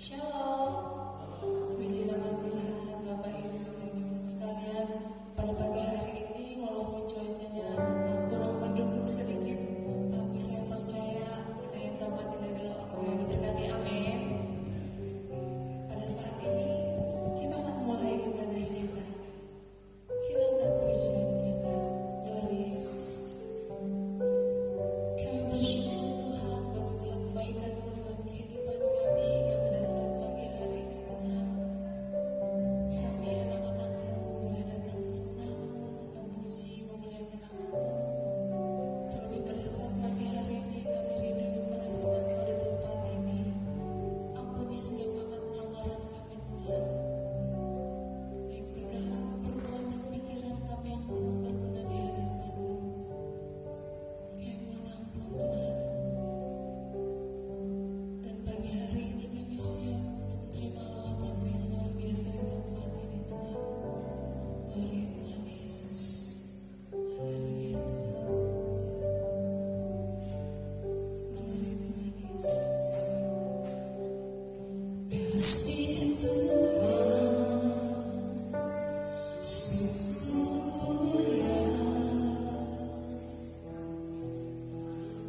Shalom, puji nama Tuhan, Bapak Ibu Saudara sekalian. Pada pagi hari ini, walaupun cuacanya kurang mendukung sedikit, tapi saya percaya kita yang tempat ini adalah orang yang diberkati. Amin. Pada saat ini, kita akan mulai ibadah kita. Kita akan pujian kita, Glory Yesus. Kami bersyukur Tuhan buat segala kebaikan-Mu dalam kehidupan kami yang pada saat pagi hari ini Tuhan. Kami anak-anak-Mu boleh datang ke rumah-Mu untuk memuji, memuliakan nama-Mu. Terlebih pada saat pagi hari ini kami rindu dan merasakan Kau di tempat ini. Ampuni setiap amat pelanggaran kami Tuhan, baik tingkah laku, perbuatan, pikiran kami yang belum berkenan di hadapan-Mu. Kami mohon ampun Tuhan. Dan pagi hari ini kami siap untuk menerima lawatan-Mu yang luar biasa di tempat ini Tuhan. Glory Tuhan Yesus. Haleluya Tuhan. Glory Tuhan Yesus. Kasih Tuhan sungguh mulia,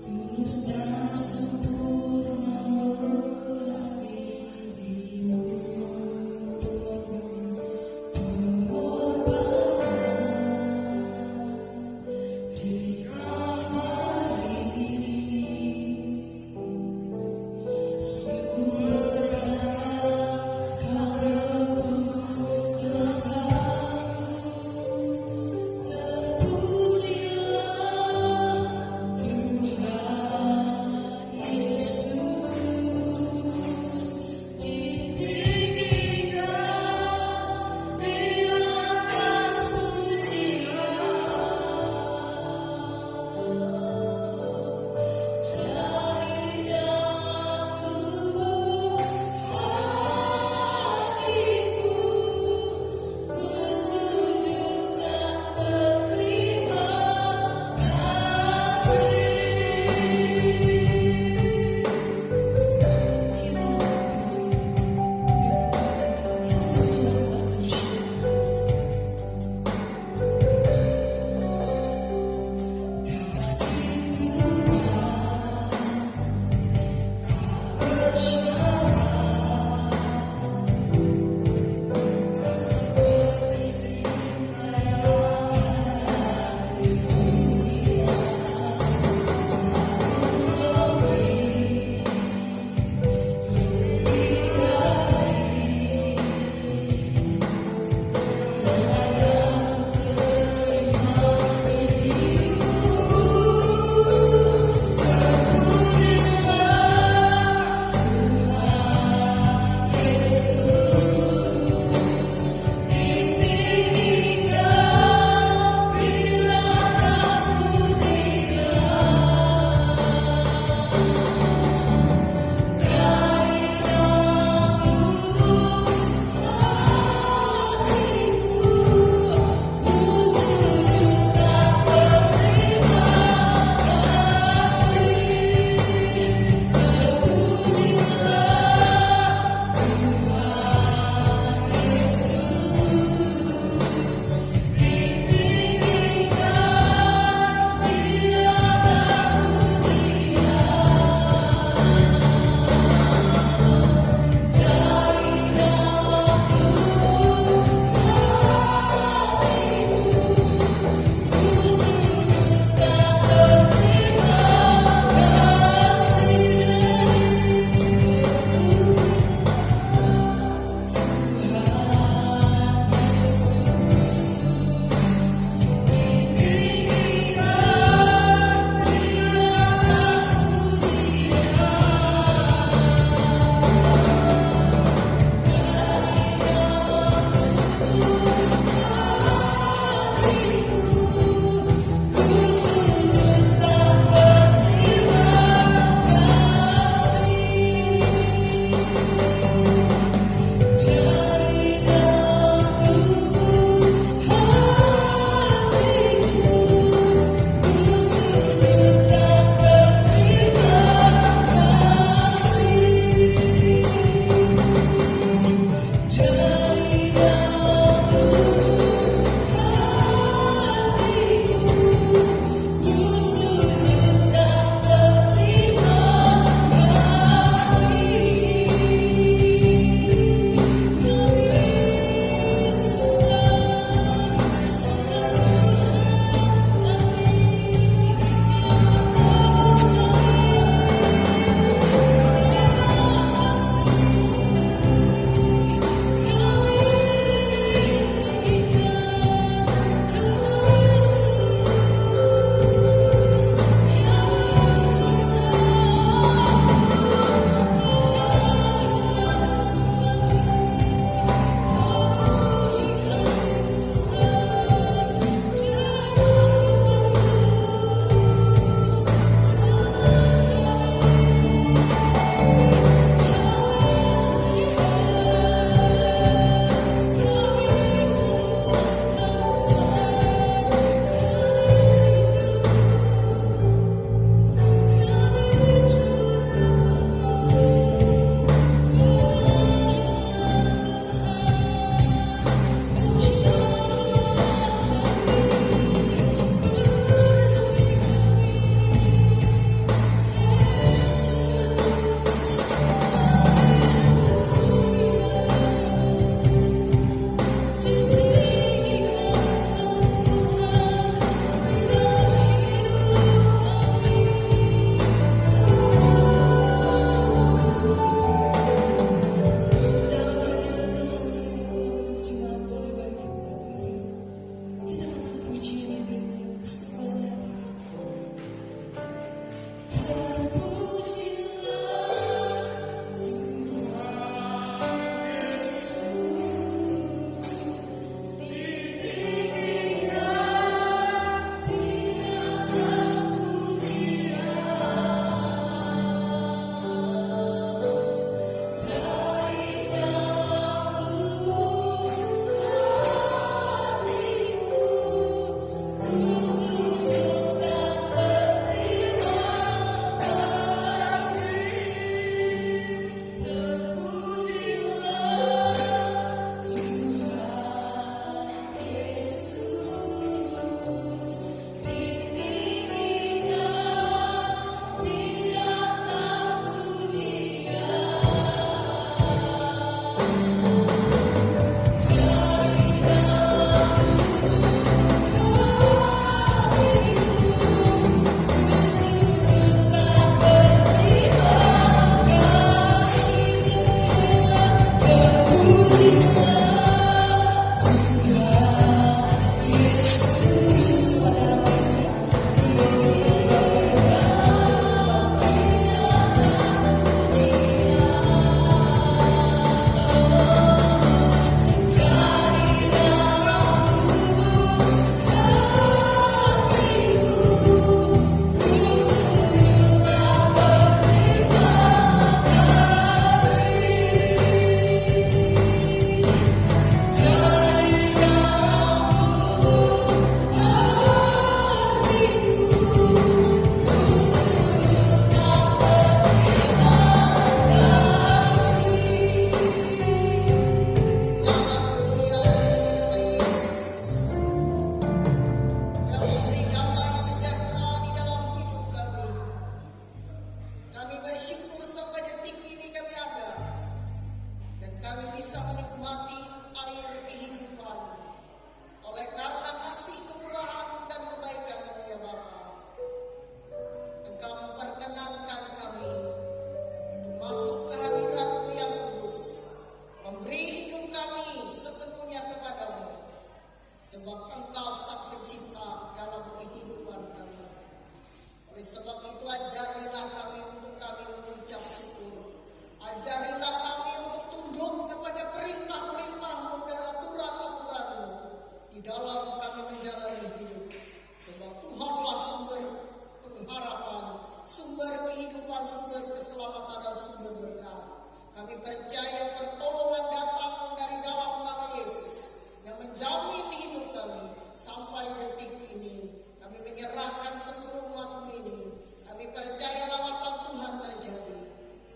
tulus dan sempurna mengasihi-Mu. Pengorbanan di Kalvari sungguh berharga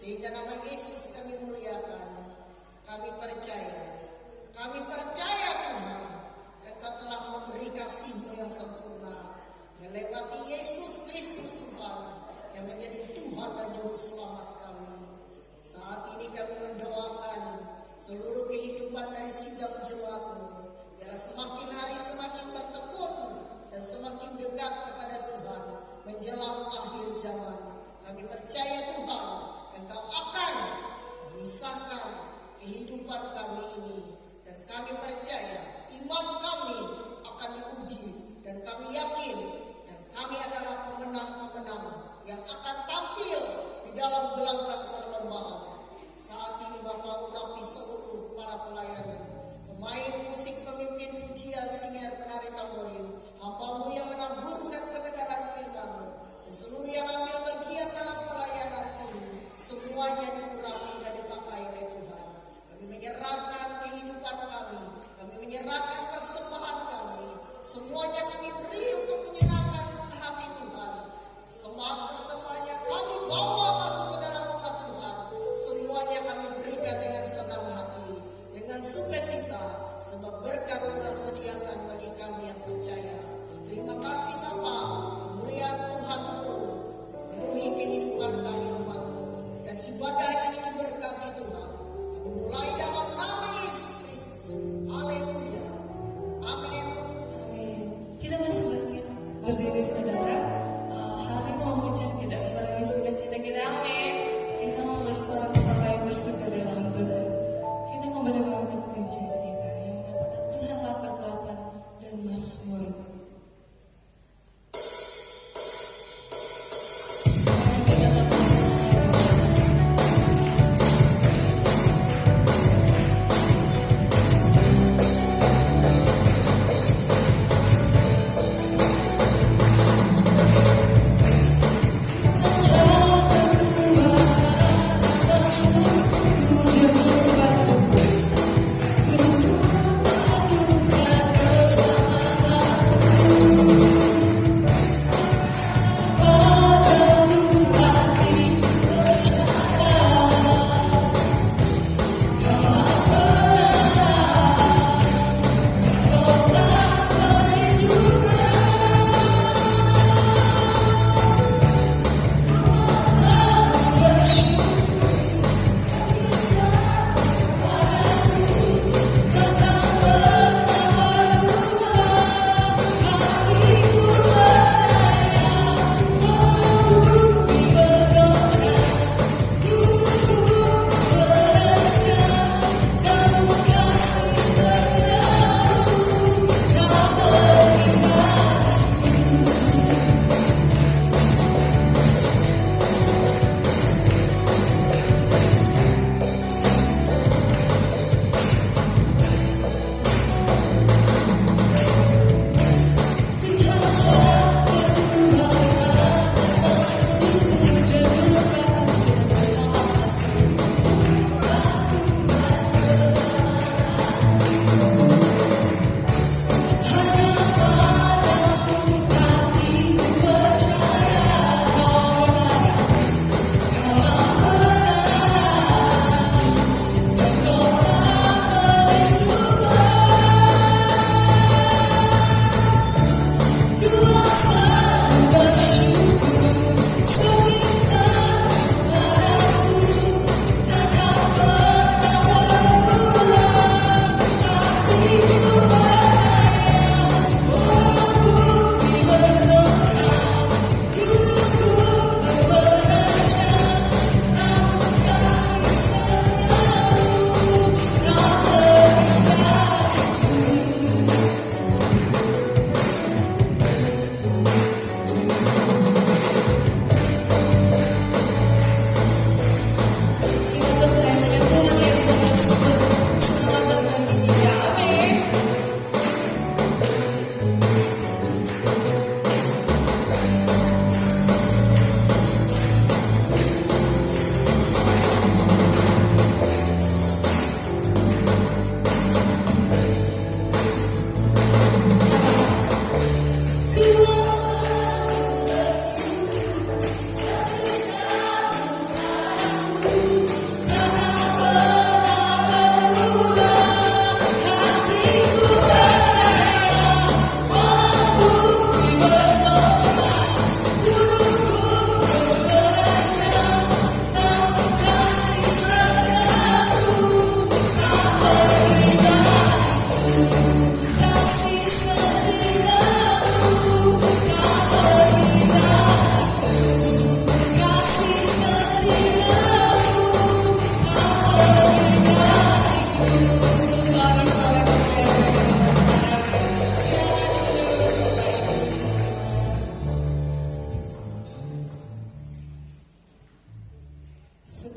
Sehingga nama Yesus kami muliakan. Kami percaya Tuhan, Engkau telah memberi kasih-Mu yang sempurna melewati Yesus Kristus Tuhan yang menjadi Tuhan dan Juru Selamat kami. Saat ini kami mendoakan seluruh kehidupan dari sidang jemaat-Mu, biarlah semakin hari semakin bertekun dan semakin dekat kepada Tuhan menjelang akhir zaman. Kami percaya Tuhan, Engkau akan memisahkan kehidupan kami ini, dan kami percaya iman kami akan diuji, dan kami yakin dan kami adalah pemenang-pemenang yang akan tampil di dalam gelanggang perlombaan. Saat ini Bapak urapi seluruh para pelayan, pemain musik, pemimpin pujian, singer, penari tamborin, hamba-Mu yang menaburkan kebenaran firman-Mu, dan seluruh yang ambil bagian dalam pelayanan ini, semuanya diurapi dan dipakai oleh Tuhan. Kami menyerahkan kehidupan kami menyerahkan persembahan kami, semuanya kami beri untuk menyenangkan hati Tuhan. Persembahan-persembahannya kami bawa masuk ke dalam rumah Tuhan, semuanya kami berikan dengan senang hati, dengan sukacita, sebab berkat Tuhan sediakan bagi kami yang percaya. Terima kasih Bapa, kemuliaan Tuhan turun, penuhi kehidupan kami umat-Mu, dan ibadah ini diberkati Tuhan. Kami mulai dalam nama Yesus Kristus. Haleluya. Amin. Amin. Kita masih bangkit berdiri saudara. Hari mau hujan tidak mengurangi sukacita kita. Amin. Kita mau bersorak-sorai bersuka dalam Tuhan. Kita kembali mengangkat pujian kita yang mengatakan Tuhanlah kekuatan dan mazmur.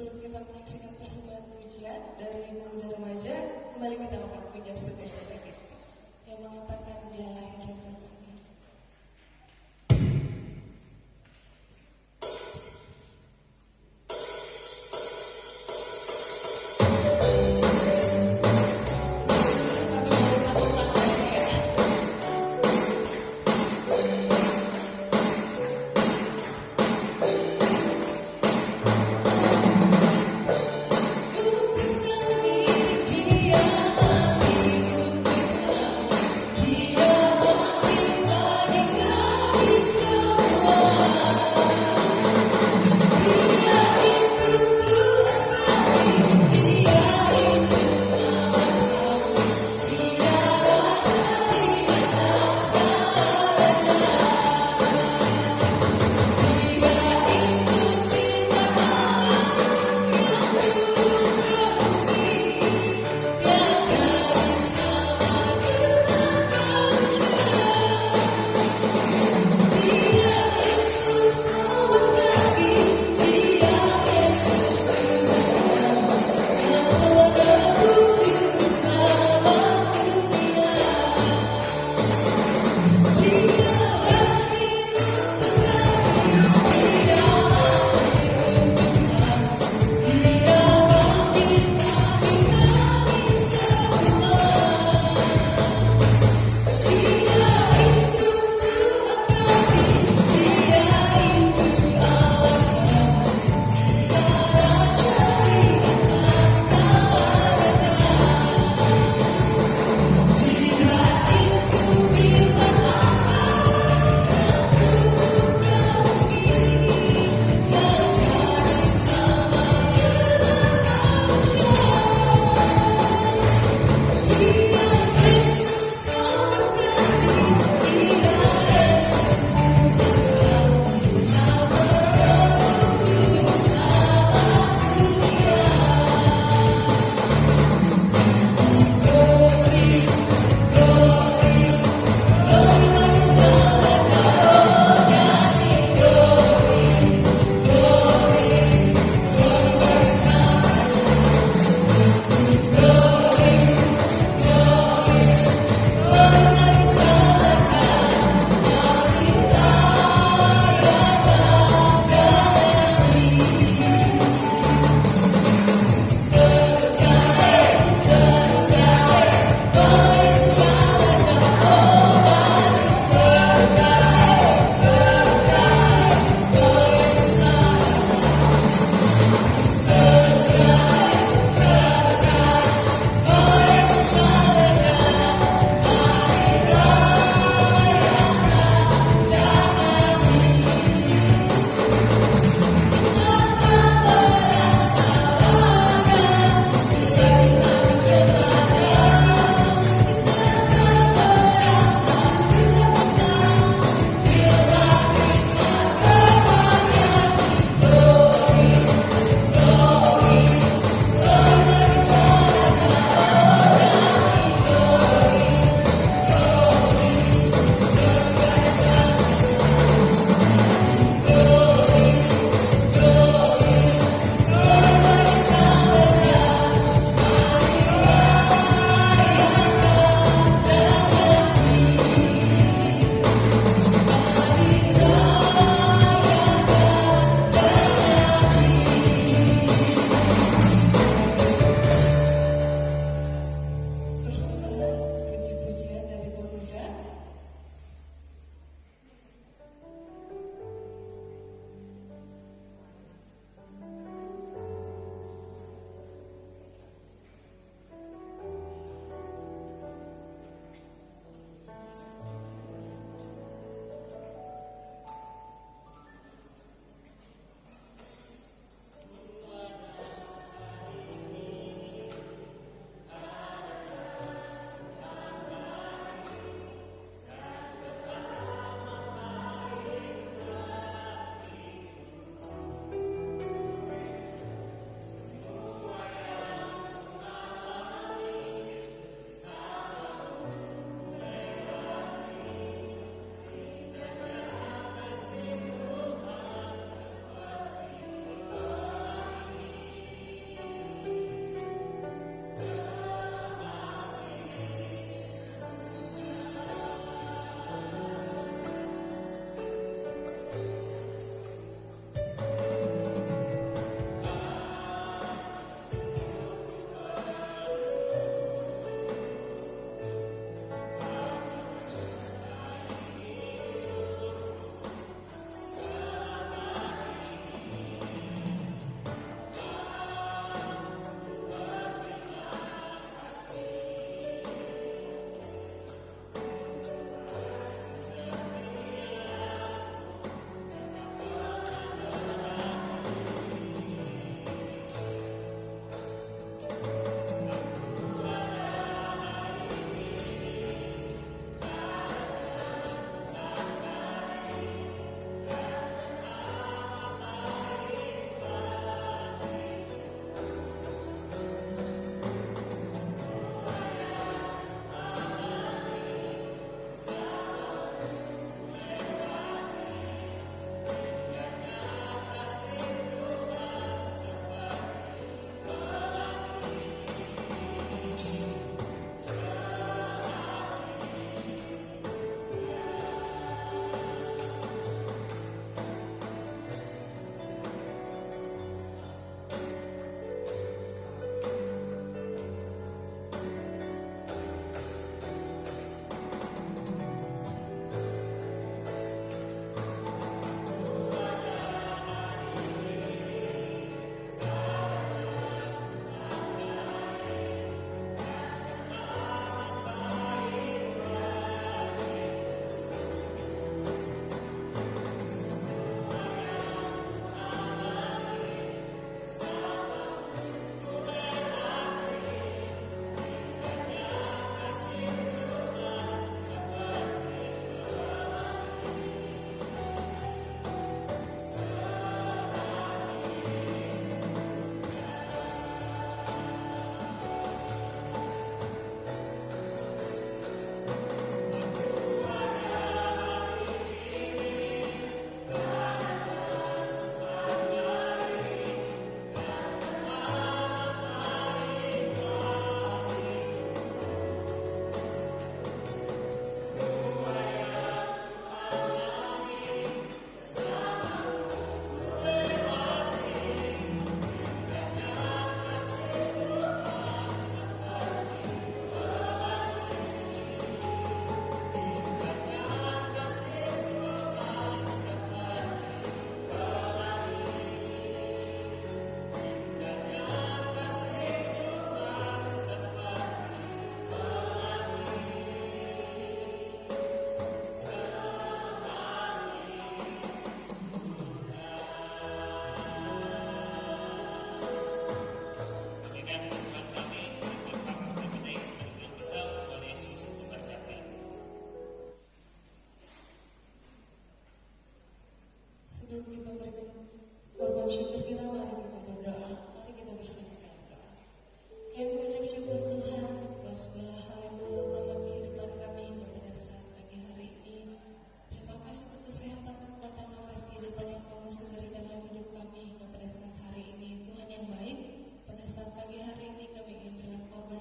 Sebelum kita menyaksikan persembahan pujian dari pemuda remaja, kembali kita akan puja sebaca David yang mengatakan dia lahir untuk kami.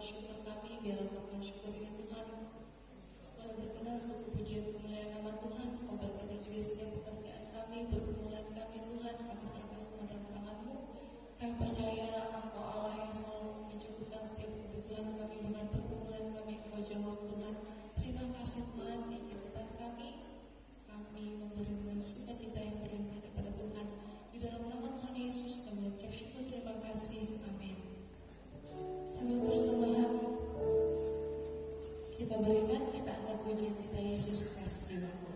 syukur kami, biarlah ungkapan syukur ini Tuhan boleh berkenan untuk pujian kemuliaan nama Tuhan. Kau berkati juga setiap pekerjaan kami, pergumulan kami Tuhan, kami serahkan semua dalam tangan-Mu. Kami percaya Engkau Allah yang selalu mencukupkan setiap kebutuhan kami, dengan pergumulan kami Engkau jawab Tuhan. Terima kasih Tuhan di kehidupan kami memberi dengan sukacita yang berlimpah daripada Tuhan. Di dalam nama Tuhan Yesus kami mengucap syukur, terima kasih, amin. Sambil persembahan kita berikan, kita angkat pujian kita Yesus kasih jiwaku.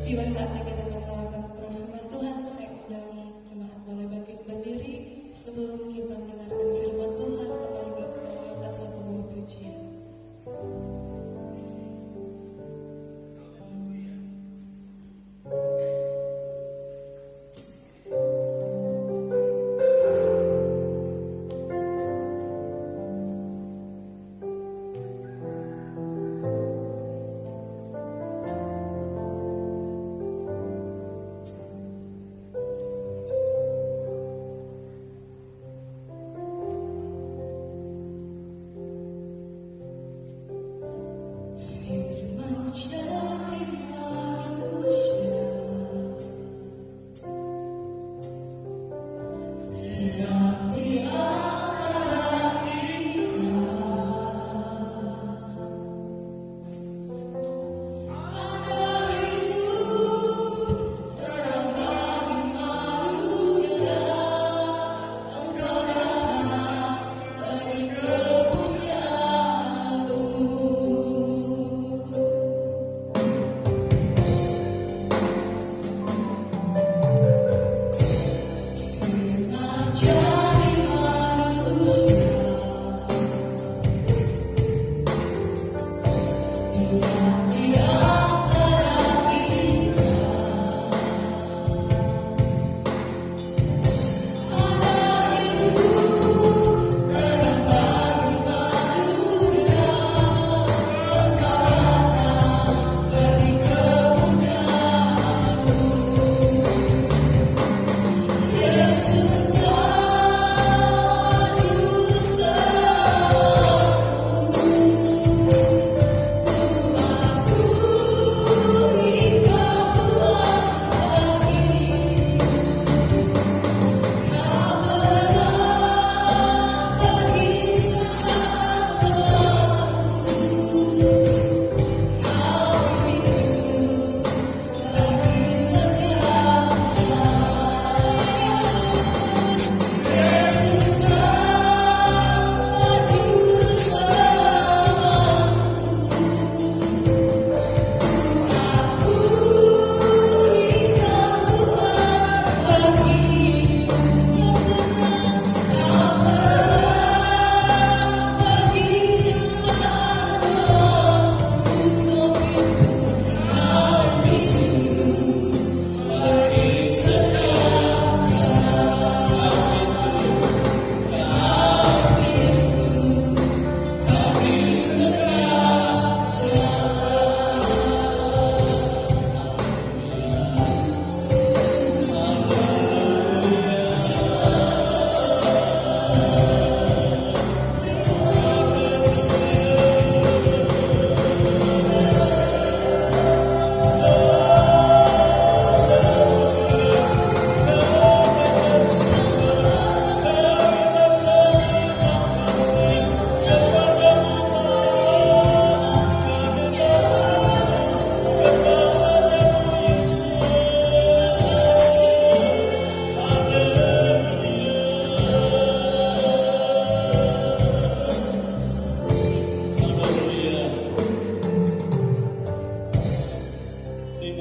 Tiba saatnya kita melakukan firman Tuhan. Saya undang jemaat boleh bangkit berdiri sebelum kita mendengarkan firman Tuhan. Kembali kita mengangkat satu buah pujian.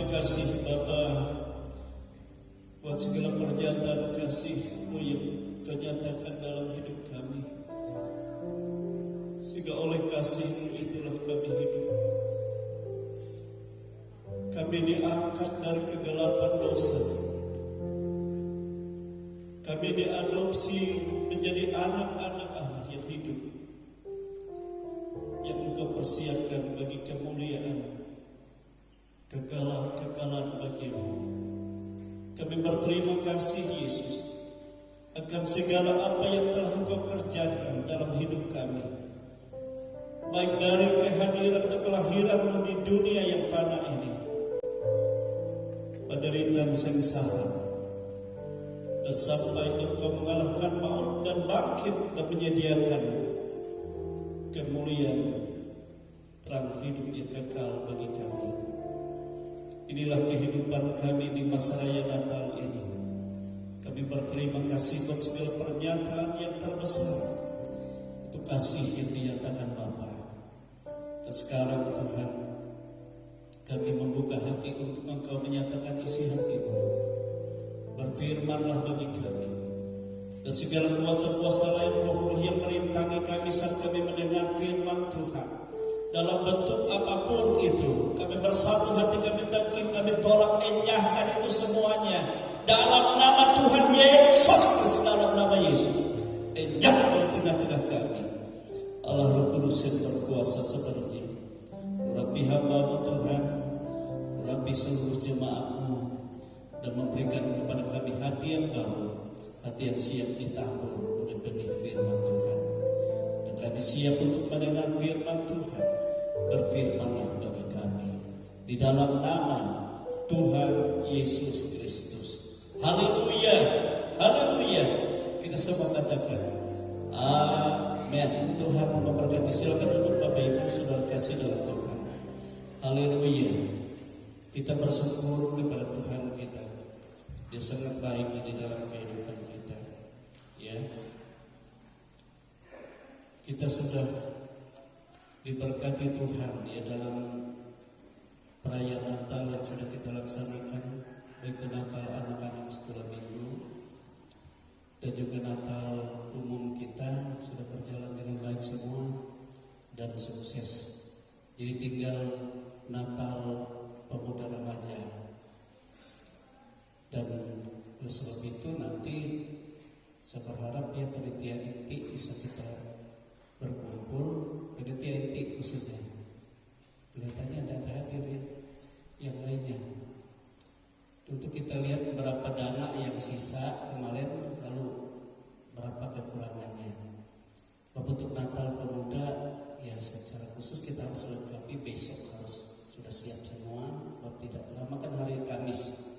kasih Bapa buat segala pernyataan kasih-Mu yang Kau nyatakan dalam hidup kami. Sehingga oleh kasih-Mu itulah kami hidup. Kami diangkat dari kegelapan dosa. Kami diadopsi menjadi anak-anak Allah yang hidup, yang Engkau persiapkan bagi kemuliaan, kekalan bagi-Mu. Kami berterima kasih Yesus akan segala apa yang telah Engkau kerjakan dalam hidup kami, baik dari kehadiran atau kelahiran-Mu di dunia yang fana ini, penderitaan sengsara, dan sampai Engkau mengalahkan maut dan bangkit dan menyediakan kemuliaan terang hidup yang kekal bagi kami. Inilah kehidupan kami di masa raya Natal ini. Kami berterima kasih buat segala pernyataan yang terbesar, itu kasih yang dinyatakan Bapa. Dan sekarang Tuhan, kami membuka hati untuk Engkau menyatakan isi hati-Mu. Berfirmanlah bagi kami, dan segala kuasa-kuasa lain roh-roh yang merintangi kami saat kami mendengar firman Tuhan, dalam bentuk apapun itu, kami bersatu hati, kami tangkap, kami tolak, enyahkan itu semuanya dalam nama Tuhan Yesus Kristus, dalam nama Yesus. Enyahkan di tengah-tengah kami. Allah Roh Kudus yang berkuasa sepenuhnya. Urapi hamba-Mu Tuhan, urapi seluruh jemaat-Mu, dan memberikan kepada kami hati yang baru, hati yang siap ditabur oleh benih firman Tuhan. Dan kami siap untuk mendengar firman Tuhan. Berfirmanlah bagi kami di dalam nama Tuhan Yesus Kristus. Haleluya, haleluya. Kita semua katakan amin. Tuhan memberkati. Silakan duduk Bapak Ibu Saudara kasih dalam Tuhan. Haleluya. Kita bersyukur kepada Tuhan kita. Dia sangat baik di dalam kehidupan kita. Ya. Kita sudah diberkati Tuhan ya dalam perayaan Natal yang sudah kita laksanakan, baik itu Natal anak-anak sekolah minggu dan juga Natal umum kita sudah berjalan dengan baik semua dan sukses. Jadi tinggal Natal pemuda remaja, dan oleh sebab itu nanti saya berharap ya panitia inti bisa kita berkumpul, panitia inti khususnya. Kelihatannya ada hadir ya, yang lainnya. Untuk kita lihat berapa dana yang sisa kemarin, lalu berapa kekurangannya. Untuk Natal pemuda ya secara khusus kita harus lengkapi, besok harus sudah siap semua. Sebab tidak lama kan hari Kamis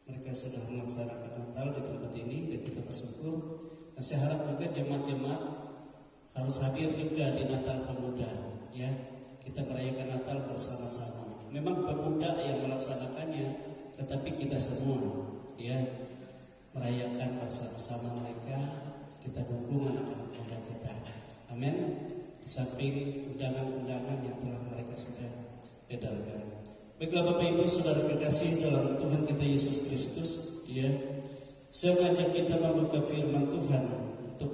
mereka sudah melaksanakan Natal di tempat ini dan kita bersyukur. Dan saya harap juga jemaat-jemaat harus hadir juga di Natal pemuda ya. Kita merayakan Natal bersama-sama. Memang pemuda yang melaksanakannya, tetapi kita semua ya merayakan bersama-sama mereka. Kita dukung anak-anak muda kita. Amin. Di samping undangan-undangan yang telah mereka sudah edarkan. Baiklah Bapak Ibu Saudara kekasih dalam Tuhan kita Yesus Kristus ya. Saya mengajak kita membuka firman Tuhan untuk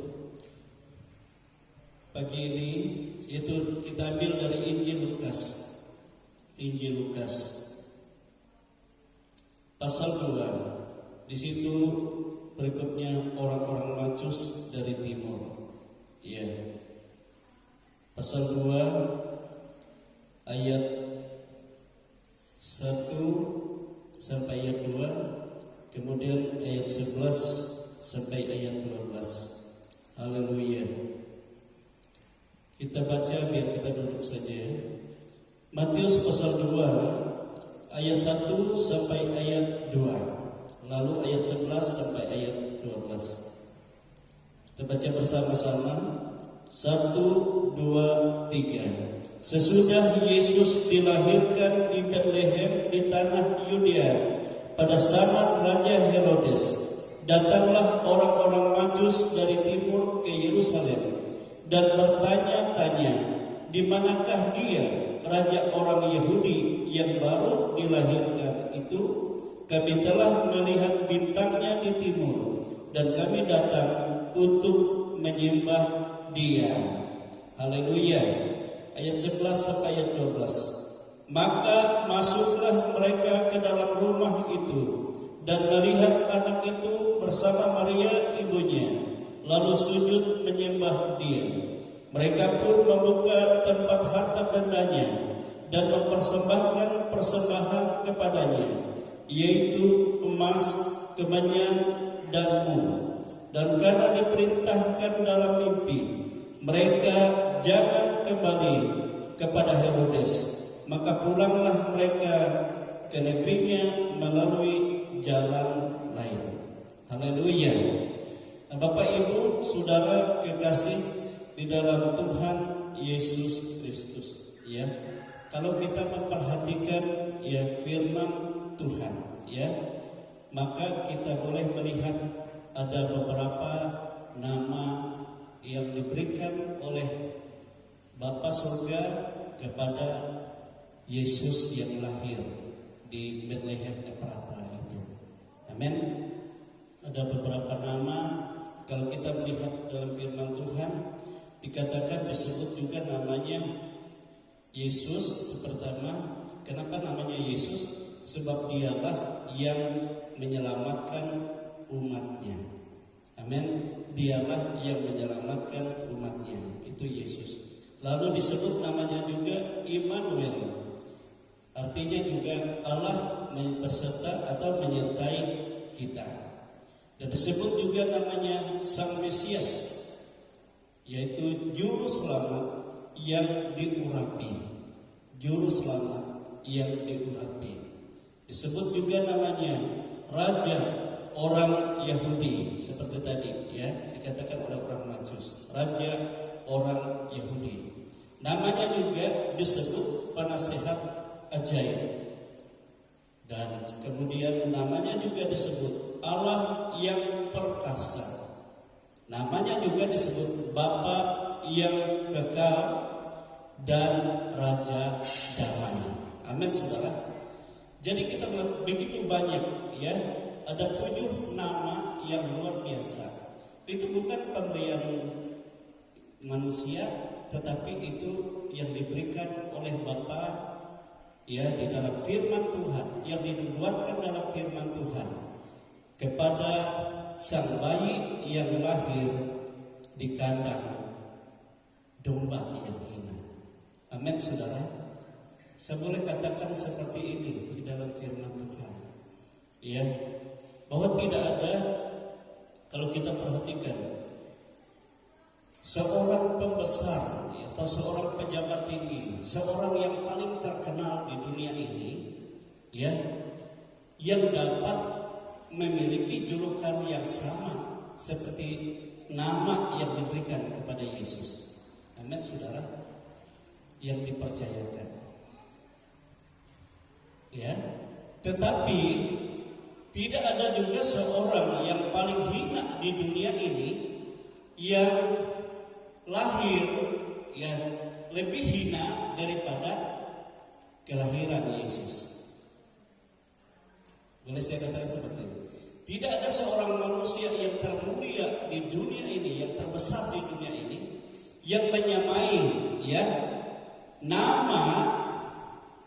pagi ini, yaitu kita ambil dari Injil Lukas. Injil Lukas pasal 2. Di situ berikutnya orang-orang Majus dari timur. Ya. Pasal 2 ayat 1 sampai ayat 2, kemudian ayat 11 sampai ayat 12. Haleluya. Kita baca biar kita duduk saja ya. Matius pasal 2 ayat 1 sampai ayat 2, lalu ayat 11 sampai ayat 12. Kita baca bersama-sama. 1, 2, 3. Sesudah Yesus dilahirkan di Betlehem di tanah Yudea pada zaman Raja Herodes, datanglah orang-orang Majus dari timur ke Yerusalem dan bertanya-tanya, di manakah dia, raja orang Yahudi yang baru dilahirkan itu, kami telah melihat bintangnya di timur, dan kami datang untuk menyembah Dia. Haleluya. Ayat 11 sampai ayat 12. Maka masuklah mereka ke dalam rumah itu dan melihat anak itu bersama Maria ibunya, lalu sujud menyembah Dia. Mereka pun membuka tempat harta bendanya dan mempersembahkan persembahan kepadanya, yaitu emas, kemenyan, dan mur. Dan karena diperintahkan dalam mimpi, mereka jangan kembali kepada Herodes, maka pulanglah mereka ke negerinya melalui jalan lain. Haleluya. Nah, Bapak Ibu, Saudara kekasih di dalam Tuhan Yesus Kristus, ya. Kalau kita memperhatikan ya firman Tuhan, ya, maka kita boleh melihat ada beberapa nama yang diberikan oleh Bapa Surga kepada Yesus yang lahir di Bethlehem Efrata itu. Amin. Ada beberapa nama, kalau kita melihat dalam firman Tuhan, dikatakan disebut juga namanya Yesus. Pertama, kenapa namanya Yesus? Sebab Dialah yang menyelamatkan umatnya. Amin. Dialah yang menyelamatkan umatnya. Itu Yesus. Lalu disebut namanya juga Immanuel. Artinya juga Allah berserta atau menyertai kita. Dan disebut juga namanya Sang Mesias, yaitu juru selamat yang diurapi. Juru selamat yang diurapi. Disebut juga namanya Raja orang Yahudi, seperti tadi ya dikatakan oleh orang Majus, Raja orang Yahudi. Namanya juga disebut Penasehat Ajaib. Dan kemudian namanya juga disebut Allah yang perkasa. Namanya juga disebut Bapa yang kekal dan Raja damai. Amin, Saudara. Jadi kita melihat begitu banyak ya, ada 7 nama yang luar biasa. Itu bukan pemberian manusia, tetapi itu yang diberikan oleh Bapa ya di dalam firman Tuhan, yang dinubuatkan dalam firman Tuhan kepada sang bayi yang lahir di kandang domba yang hina. Amin, Saudara. Saya boleh katakan seperti ini di dalam firman Tuhan, ya, bahwa tidak ada, kalau kita perhatikan, seorang pembesar atau seorang pejabat tinggi, seorang yang paling terkenal di dunia ini, ya, yang dapat memiliki julukan yang sama seperti nama yang diberikan kepada Yesus. Amin, Saudara, yang dipercayakan. Ya, tetapi tidak ada juga seorang yang paling hina di dunia ini yang lahir ya lebih hina daripada kelahiran Yesus. Boleh saya katakan seperti itu. Tidak ada seorang manusia yang termulia di dunia ini, yang terbesar di dunia ini, yang menyamai ya nama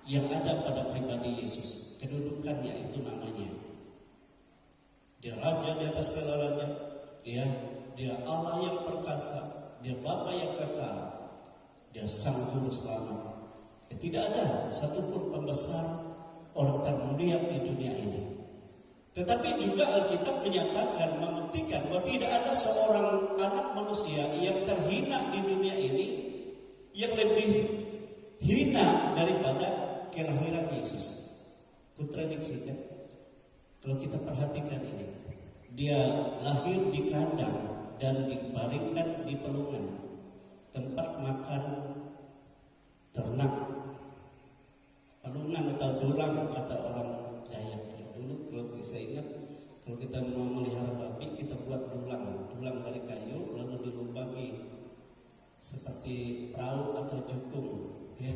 yang ada pada pribadi Yesus. Kedudukannya itu namanya. Dia raja di atas segala raja, ya, dia Allah yang perkasa, dia Bapa yang kekal, dia Sang Juru Selamat. Ya, tidak ada satupun pembesar orang termulia di dunia ini. Tetapi juga Alkitab menyatakan, membuktikan bahwa tidak ada seorang anak manusia yang terhina di dunia ini yang lebih hina daripada kelahiran Yesus. Kontradiksi kan? Kalau kita perhatikan ini, dia lahir di kandang dan dibaringkan di pelungan, tempat makan ternak, pelungan atau dulang kata orang Dayak. Dulu kalau saya ingat, kalau kita mau melihara babi, kita buat dulang dari kayu, lalu dilubangi seperti perahu atau jukung, ya.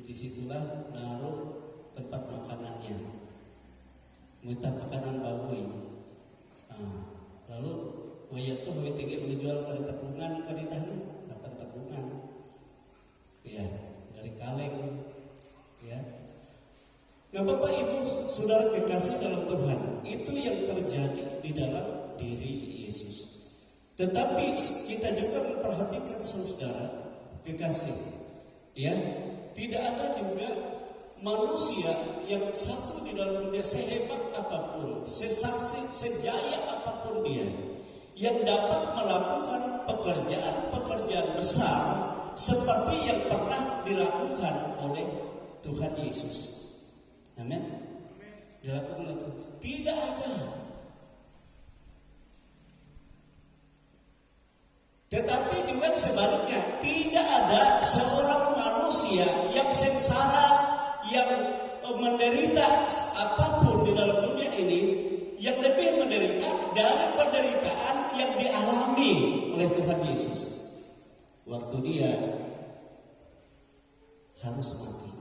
Disitulah naruh tempat makan muita pakanan bawui. Lalu waya tuh hawi tinggi udah jual ke takungan ke ditanya, kapan takungan? Ya, dari kaleng. Ya. Nah, Bapak Ibu, Saudara kekasih dalam Tuhan, itu yang terjadi di dalam diri Yesus. Tetapi kita juga memperhatikan Saudara kekasih, ya, tidak ada juga manusia yang satu di dalam dunia sehebat apapun, sesaksi, sejaya apapun dia, yang dapat melakukan pekerjaan-pekerjaan besar seperti yang pernah dilakukan oleh Tuhan Yesus. Amin. Dilakukan oleh Tuhan. Tidak ada. Tetapi juga sebaliknya, tidak ada seorang manusia yang sengsara, yang menderita apapun di dalam dunia ini, yang lebih menderita dari penderitaan yang dialami oleh Tuhan Yesus waktu dia harus mati.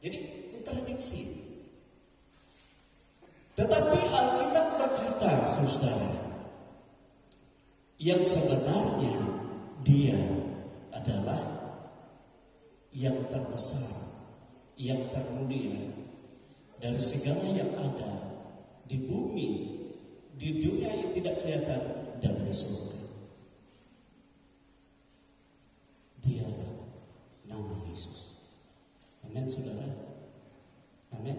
Jadi kontradiksi. Tetapi Alkitab berkata, Saudara, yang sebenarnya dia adalah yang terbesar, yang termulia dari segala yang ada di bumi, di dunia yang tidak kelihatan, dan di surga. Dialah nama Yesus. Amin, Saudara. Amin.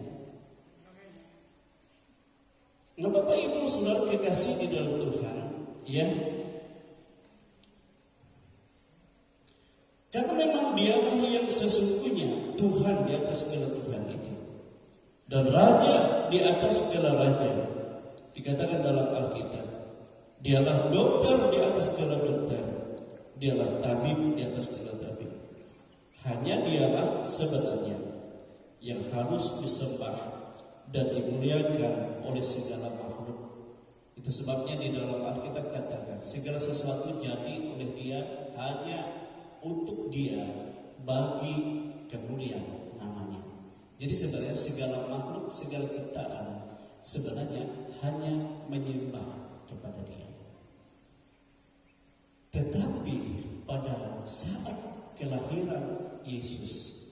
Nah, Bapak Ibu Saudara kekasih di dalam Tuhan, ya. Karena memang dialah yang sesungguhnya Tuhan di atas segala Tuhan itu, dan Raja di atas segala Raja. Dikatakan dalam Alkitab, dialah dokter di atas segala dokter, dialah tabib di atas segala tabib. Hanya dialah sebenarnya yang harus disembah dan dimuliakan oleh segala makhluk. Itu sebabnya di dalam Alkitab katakan, segala sesuatu jadi oleh Dia, hanya untuk Dia, bagi kemuliaan namanya. Jadi sebenarnya segala makhluk, segala ciptaan sebenarnya hanya menyembah kepada Dia. Tetapi pada saat kelahiran Yesus,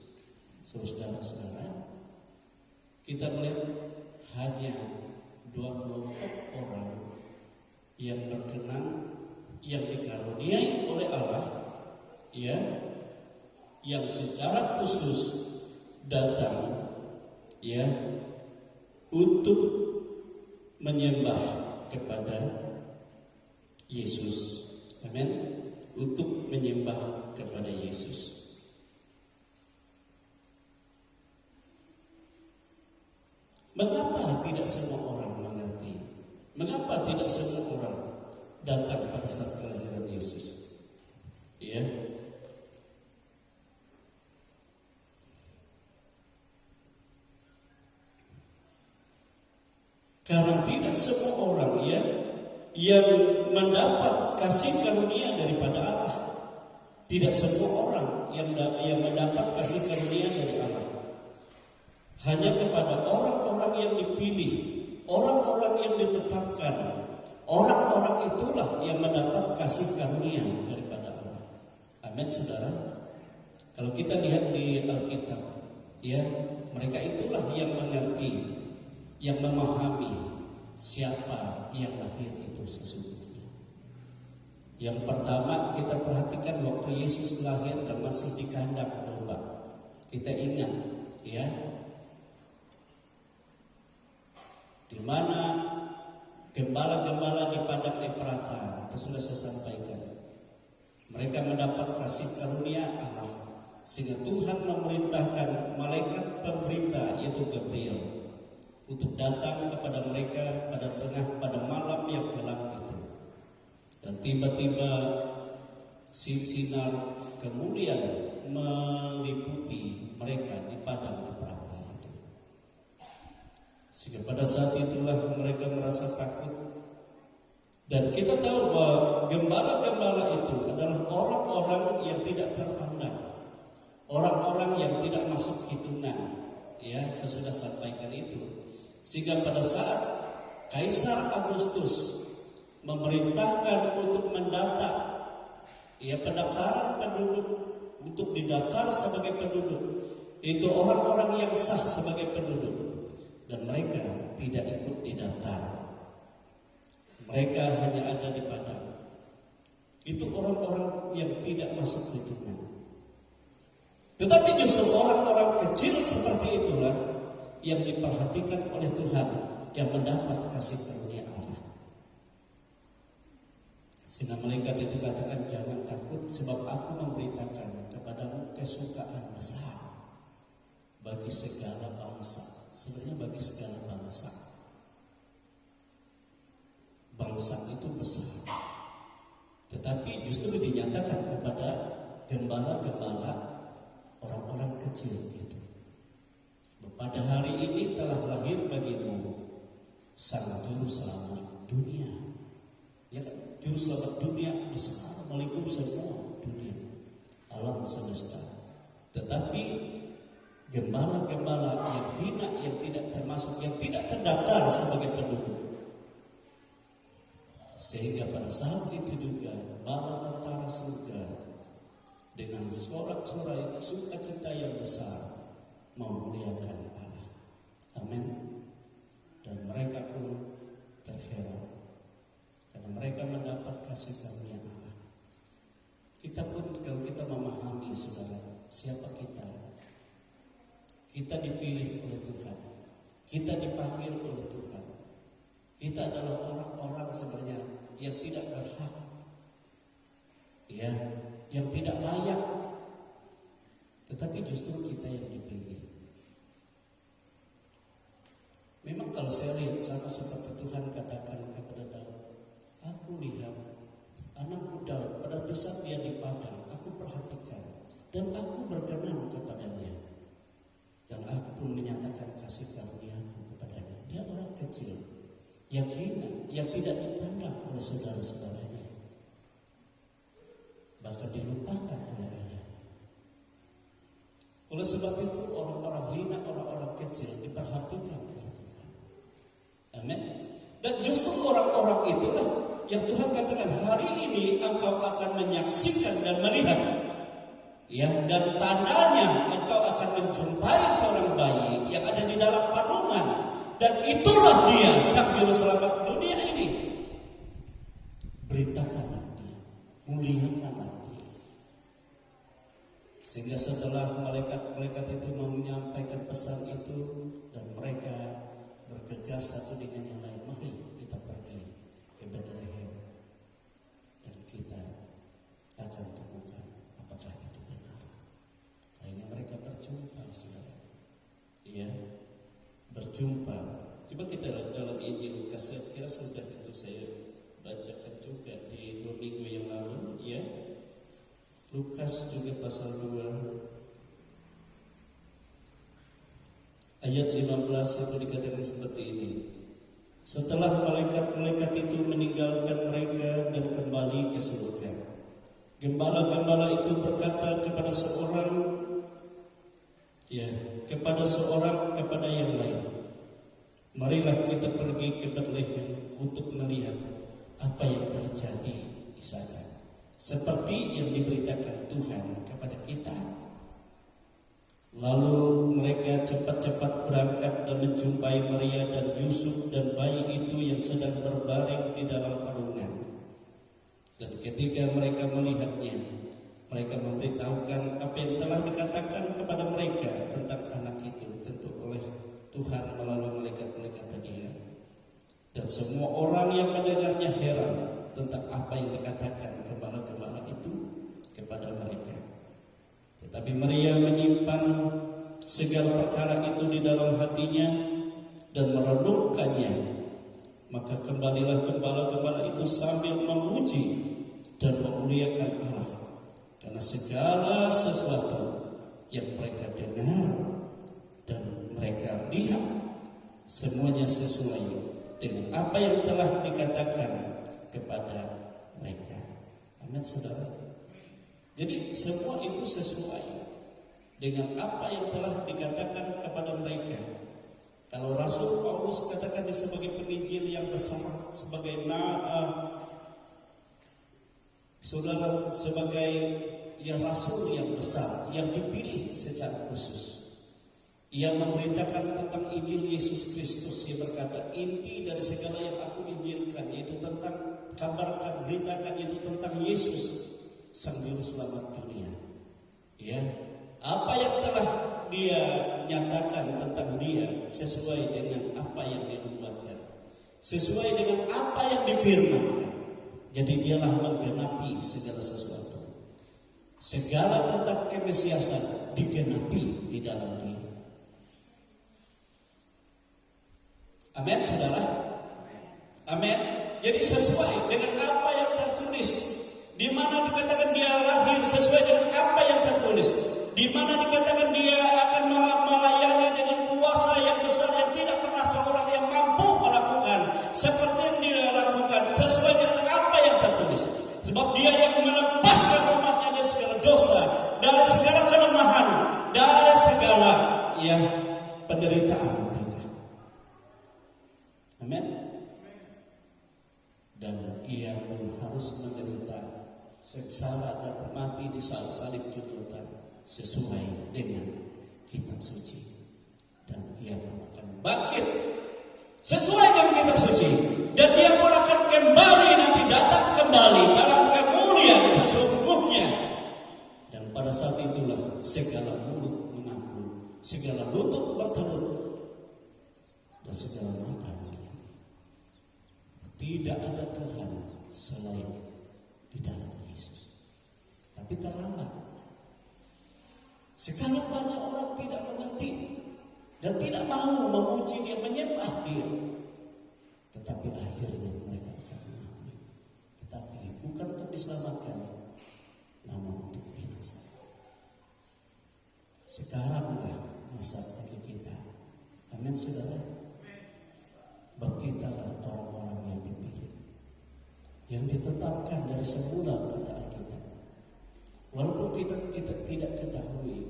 saudara-saudara, kita melihat hanya 24 orang yang berkenan, yang dikaruniai oleh Allah, ya, yang secara khusus datang, ya, untuk menyembah kepada Yesus. Amin. Untuk menyembah kepada Yesus. Mengapa tidak semua orang mengerti? Mengapa tidak semua orang datang pada saat kelahiran Yesus? Ya. Karena tidak semua orang, ya, yang mendapat kasih karunia daripada Allah. Tidak semua orang yang mendapat kasih karunia dari Allah. Hanya kepada orang-orang yang dipilih, orang-orang yang ditetapkan, orang-orang itulah yang mendapat kasih karunia daripada Allah. Amin, Saudara. Kalau kita lihat di Alkitab, ya, mereka itulah yang mengerti, yang memahami siapa yang lahir itu sesungguhnya. Yang pertama kita perhatikan waktu Yesus lahir dan masih di kandang domba. Kita ingat, ya, di mana gembala-gembala di padang Efrata, itu sudah saya sampaikan. Mereka mendapat kasih karunia Allah, sehingga Tuhan memerintahkan malaikat pemberita yaitu Gabriel untuk datang kepada mereka pada malam yang gelap itu. Dan tiba-tiba sinar kemuliaan meliputi mereka di padang Efrata itu. Sehingga pada saat itulah mereka merasa takut. Dan kita tahu bahwa gembala-gembala itu adalah orang-orang yang tidak terpandang, orang-orang yang tidak masuk hitungan. Ya, saya sudah sampaikan itu. Sehingga pada saat Kaisar Agustus memerintahkan untuk mendata pendaftaran penduduk untuk didaftar sebagai penduduk, itu orang-orang yang sah sebagai penduduk, dan mereka tidak ikut didaftar. Mereka hanya ada di Padang. Itu orang-orang yang tidak masuk hitungan. Tetapi justru orang-orang kecil seperti itulah yang diperhatikan oleh Tuhan, yang mendapat kasih karunia Allah. Sehingga malaikat itu katakan, jangan takut, sebab aku memberitakan kepadamu kesukaan besar bagi segala bangsa. Sebenarnya bagi segala bangsa. Bangsa itu besar, tetapi justru dinyatakan kepada gembala-gembala orang-orang kecil itu. Pada hari ini telah lahir bagimu Sang Juru Selamat dunia. Ya kan? Juru Selamat dunia besar, melingkup semua dunia, alam semesta. Tetapi gembala-gembala yang hina, yang tidak termasuk, yang tidak terdaftar sebagai penduduk. Sehingga pada saat itu juga bala tentara surga dengan sorak-sorai sukacita yang besar memuliakan Allah. Amin. Dan mereka pun terheran karena mereka mendapat kasih karunia Allah. Kita pun kalau kita memahami, saudara, siapa kita? Kita dipilih oleh Tuhan. Kita dipanggil oleh Tuhan. Kita adalah orang-orang sebenarnya yang tidak berhak, yang tidak layak. Tetapi justru kita yang dipilih. Memang kalau saya lihat sama seperti Tuhan katakan kepada Daud, aku lihat anakku Daud pada saat dia di padang, aku perhatikan dan aku berkenan kepadanya, dan aku pun menyatakan kasih karunia-Ku kepadanya. Dia orang kecil yang hina, yang tidak dipandang oleh saudara-saudaranya, bahkan dilupakan oleh ayahnya. Oleh sebab itu orang-orang hina, orang-orang kecil diperhatikan oleh Tuhan. Amin. Dan justru orang-orang itulah yang Tuhan katakan, hari ini engkau akan menyaksikan dan melihat, dan tandanya engkau akan menjumpai seorang bayi yang ada di dalam kandungan. Dan itulah dia, Sang Juru Selamat dunia ini. Beritakanlah dia, muliakanlah dia. Sehingga setelah malaikat-malaikat itu menyampaikan pesan itu, dan mereka bergegas satu dengan yang lain, mari kita pergi ke Bethlehem dan kita akan temukan apakah itu benar. Akhirnya mereka berjumpa, saudara. Berjumpa. Coba kita dalam Injil Lukas, saya kira sudah itu saya bacakan juga di 2 minggu yang lalu, ya. Lukas juga pasal 2 ayat 15 itu dikatakan seperti ini. Setelah malaikat-malaikat itu meninggalkan mereka dan kembali ke surga, gembala-gembala itu berkata kepada kepada yang lain, marilah kita pergi ke Bethlehem untuk melihat apa yang terjadi di sana, seperti yang diberitakan Tuhan kepada kita. Lalu mereka cepat-cepat berangkat dan menjumpai Maria dan Yusuf dan bayi itu yang sedang berbaring di dalam palungan. Dan ketika mereka melihatnya, mereka memberitahukan apa yang telah dikatakan kepada mereka tentang anak itu, tentu oleh Tuhan melalui malaikat-malaikat tadi. Dan semua orang yang mendengarnya heran tentang apa yang dikatakan gembala-gembala itu kepada mereka. Tetapi Maria menyimpan segala perkara itu di dalam hatinya dan merenungkannya. Maka kembalilah gembala-gembala itu sambil memuji dan memuliakan Allah, karena segala sesuatu yang mereka dengar dan mereka lihat semuanya sesuai dengan apa yang telah dikatakan kepada mereka. Amin, saudara. Jadi semua itu sesuai dengan apa yang telah dikatakan kepada mereka. Kalau Rasul Paulus Paulus katakan dia sebagai penginjil yang besar, sebagai saudara, sebagai rasul yang besar, yang dipilih secara khusus. Ia memberitakan tentang Injil Yesus Kristus. Ia berkata, inti dari segala yang aku injilkan, yaitu tentang kabarkan, beritakan, yaitu tentang Yesus, Sang Juru Selamat dunia. Ya, apa yang telah dia nyatakan tentang dia sesuai dengan apa yang dia nubuatkan, sesuai dengan apa yang difirmankan. Jadi dialah menggenapi segala sesuatu. Segala tentang kemesiasan digenapi di dalam dia. Amin, saudara. Amin. Jadi sesuai dengan apa yang tertulis, di mana dikatakan dia lahir sesuai dengan apa yang tertulis, di mana dikatakan dia akan melayani dengan kuasa yang besar yang tidak pernah seorang yang mampu melakukan seperti yang dia lakukan, sesuai dengan apa yang tertulis. Sebab dia yang melepaskan umatnya dari segala dosa, dari segala kelemahan, dari segala penderitaan mereka. Amin. Dan ia pun harus menderita sengsara dan mati di saat salib tuntutan sesuai dengan kitab suci. Dan ia pun akan bangkit sesuai dengan kitab suci. Dan dia pun akan kembali, nanti datang kembali dalam kemuliaan sesungguhnya. Dan pada saat itulah segala mulut mengaku, segala lutut bertelut, dan segala mata melihat. Tidak ada Tuhan selain di dalam Yesus. Tapi terlambat. Sekarang banyak orang tidak mengerti dan tidak mau memuji dia, menyembah dia. Tetapi akhirnya mereka akan mengakui. Tetapi bukan untuk diselamatkan, namun untuk binasa. Sekaranglah masa bagi kita. Amin, saudara. Bagi kita orang-orang yang dipilih, yang ditetapkan dari semula, kata Alkitab. Walaupun kita tidak ketahui.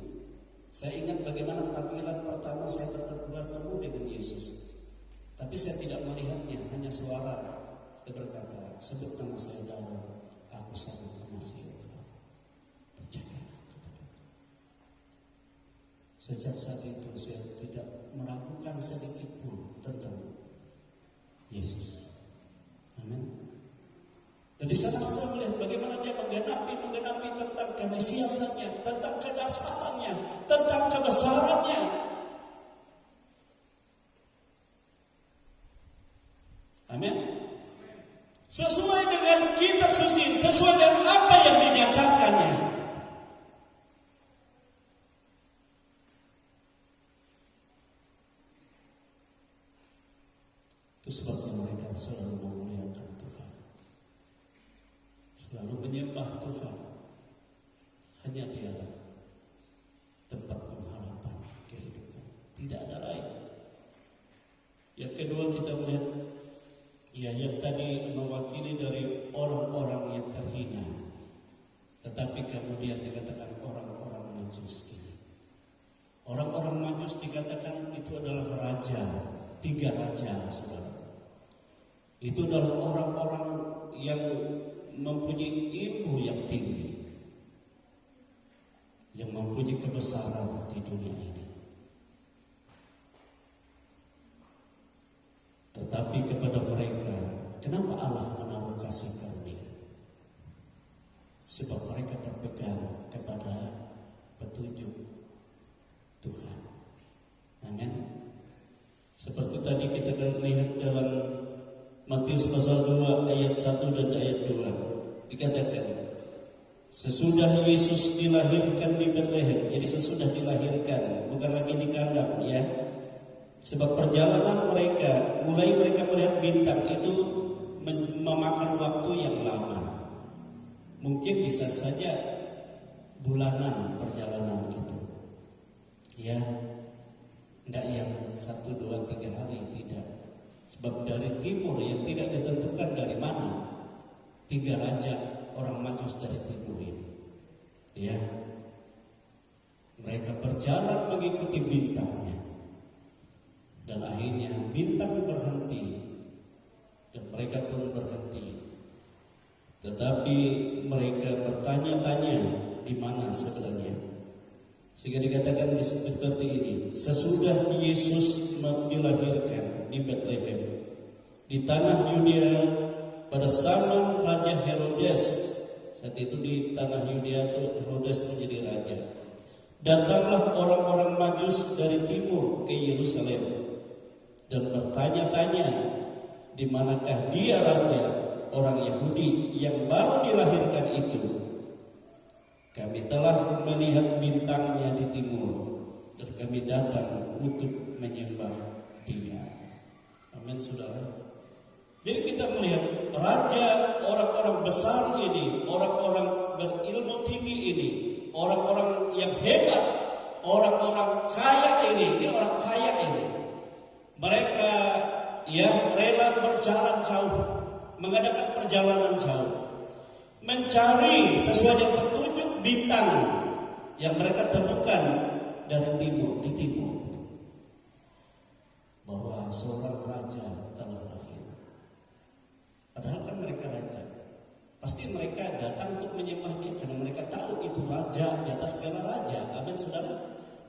Saya ingat bagaimana panggilan pertama saya bertemu dengan Yesus. Tapi saya tidak melihatnya, hanya suara yang berkata, sebut nama saya Daud, aku sangat mengasihi engkau, percayalah kepadaku. Sejak saat itu saya tidak meragukan sedikit pun tentang Yesus. Amin. Dan di sana saya melihat bagaimana dia menggenapi tentang kemesiasannya, tentang kedasarannya, tentang kebesarannya. Amin. Sesuai dengan kitab suci, sesuai dengan apa yang dinyatakannya. Itu sebabnya mereka selalu memuliakan Tuhan, selalu menyembah Tuhan. Hanya Dialah tempat pengharapan kehidupan, tidak ada lain. Yang kedua, kita melihat yang tadi mewakili dari orang-orang yang terhina, tetapi kemudian dikatakan orang-orang Majus ini. Orang-orang Majus dikatakan itu adalah raja, 3 raja, saudara. Itu adalah orang-orang yang mempunyai ilmu yang tinggi, yang mempunyai kebesaran di dunia ini. Tetapi kepada mereka, kenapa Allah menaruh kasih karunia? Sebab mereka berpegang kepada petunjuk Tuhan. Amin. Seperti tadi kita lihat dalam Matius pasal 2 ayat 1 dan ayat 2. Dikatakan, sesudah Yesus dilahirkan di Betlehem. Jadi sesudah dilahirkan, bukan lagi di kandang, ya. Sebab perjalanan mereka, mulai mereka melihat bintang itu memakan waktu yang lama. Mungkin bisa saja bulanan perjalanan itu, ya. Tidak yang 1, 2, 3 hari, tidak. Sebab dari timur yang tidak ditentukan dari mana, 3 raja orang Majus dari timur ini, ya. Mereka berjalan mengikuti bintangnya, dan akhirnya bintang berhenti dan mereka pun berhenti. Tetapi mereka bertanya-tanya di mana sebenarnya. Sehingga dikatakan seperti ini, sesudah Yesus dilahirkan di Bethlehem di tanah Yudea pada zaman Raja Herodes. Saat itu di tanah Yudea itu Herodes menjadi raja. Datanglah orang-orang Majus dari timur ke Yerusalem dan bertanya-tanya, di manakah dia raja orang Yahudi yang baru dilahirkan itu? Kami telah melihat bintangnya di timur dan kami datang untuk menyembah dia. Amin, saudara. Jadi kita melihat raja, orang-orang besar ini, orang-orang berilmu tinggi ini, orang-orang yang hebat, orang-orang kaya ini orang kaya ini. Mereka rela berjalan jauh, mengadakan perjalanan jauh, mencari sesuai dengan petunjuk bintang yang mereka temukan dari timur, di timur, bahwa seorang raja telah lahir. Padahal kan mereka raja, pasti mereka datang untuk menyembah dia karena mereka tahu itu raja di atas segala raja. Amin, saudara.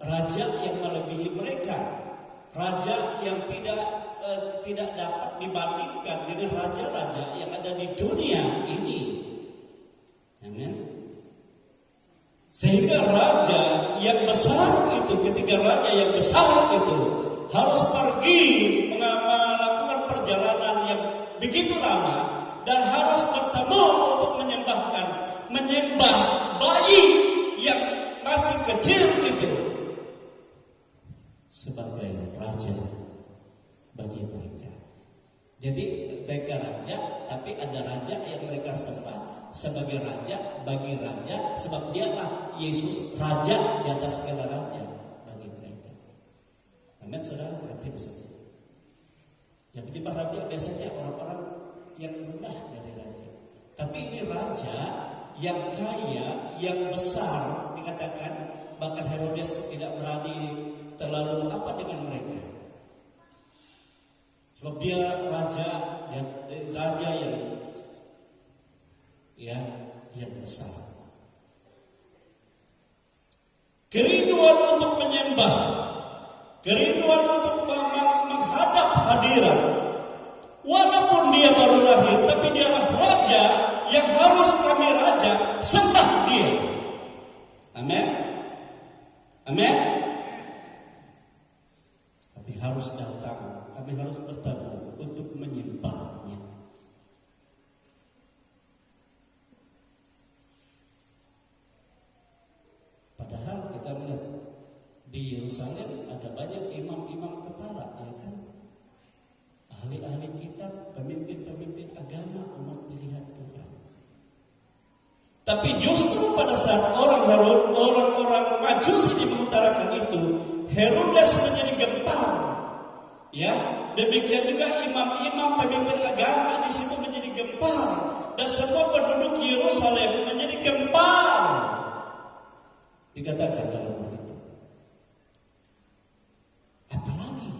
Raja yang melebihi mereka, raja yang tidak dapat dibandingkan dengan raja-raja yang ada di dunia ini. Amin. Sehingga raja yang besar itu, ketika raja yang besar itu harus pergi melakukan perjalanan yang begitu lama dan harus bertemu untuk menyembah bayi yang masih kecil itu sebagai raja bagi mereka. Jadi mereka raja, tapi ada raja yang mereka sembah sebagai raja bagi raja, sebab dialah Yesus raja di atas segala raja bagi mereka. Amin, saudara. Berarti maksudnya yang menyembah raja biasanya orang-orang yang rendah dari raja. Tapi ini raja yang kaya, yang besar, dikatakan bahkan Herodes tidak berani terlalu apa dengan mereka. Sebab dia raja yang besar. Kerinduan untuk menyembah, kerinduan untuk menghadap hadirat. Walaupun dia baru lahir, tapi dialah raja yang harus kami raja sembah dia. Amin. Amin. Kami harus datang, kami harus bertemu untuk menyembahnya. Padahal kita melihat di Yerusalem ada banyak imam-imam kepala, ya kan? Ahli-ahli kitab, pemimpin-pemimpin agama, umat pilihan Tuhan. Tapi justru pada saat orang-orang Majus ini mengutarakan itu, Herodes menjadi gempar. Ya, demikian juga imam-imam pemimpin agama di situ menjadi gempar, dan semua penduduk Yerusalem menjadi gempar. Dikatakan dalam hal itu. Apalagi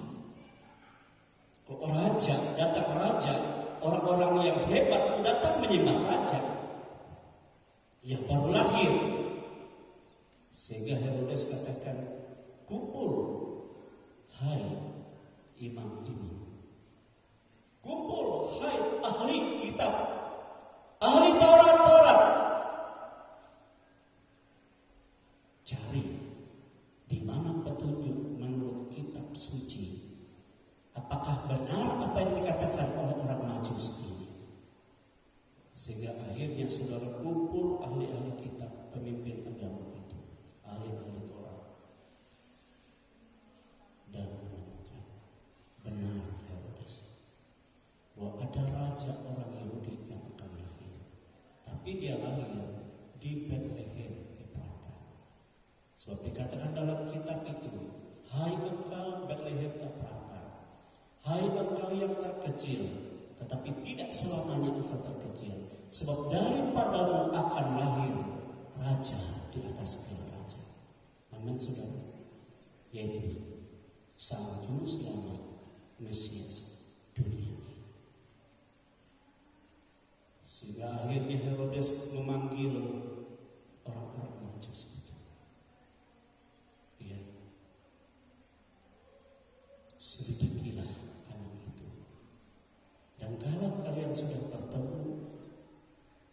kok raja, datang raja, orang-orang yang hebat itu datang menyembah raja yang baru lahir. Sehingga Herodes katakan, kumpul, hai imam-imam, kumpul, hai ahli kitab, ahli Taurat, cari di mana petunjuk menurut kitab suci. Apakah benar apa yang dikatakan oleh orang Majus ini? Sehingga akhirnya saudara kumpul ahli-ahli kitab, pemimpin agama itu, ahli-ahli Taurat, dan menemukan benar Herodes bahwa ada raja orang Yahudi yang akan lahir. Tapi dia lahir di Bethlehem Efrata. Sebab dikatakan dalam kitab itu, hai engkau Bethlehem Efrata, hai engkau yang terkecil, tetapi tidak selamanya engkau terkecil, sebab daripadamu akan lahir raja di atas segala raja. Amin, saudara. Yaitu sang juru selamat Mesias dunia ini. Sehingga akhirnya Herodes memanggil orang-orang Majus itu. Ya, selidikilah anak itu. Dan kalau kalian sudah bertemu,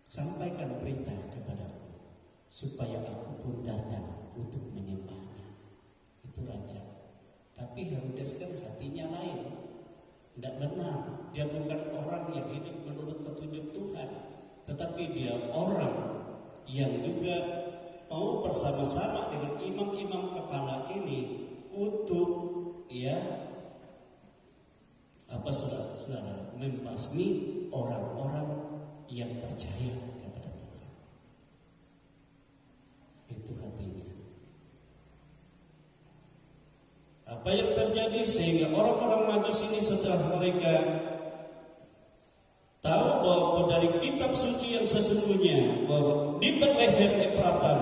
sampaikan berita kepadaku, supaya aku pun datang untuk menyembahnya. Itu raja. Tapi Herodes kan hatinya lain, tidak benar. Dia bukan orang yang hidup menurut petunjuk Tuhan, tetapi dia orang yang juga mau bersama-sama dengan imam-imam kepala ini untuk saudara-saudara, membasmi orang-orang yang percaya kepada Tuhan. Itu hatinya. Apa yang terjadi sehingga orang-orang Majus ini setelah mereka tahu bahwa dari kitab suci yang sesungguhnya bahwa di Betlehem Efratah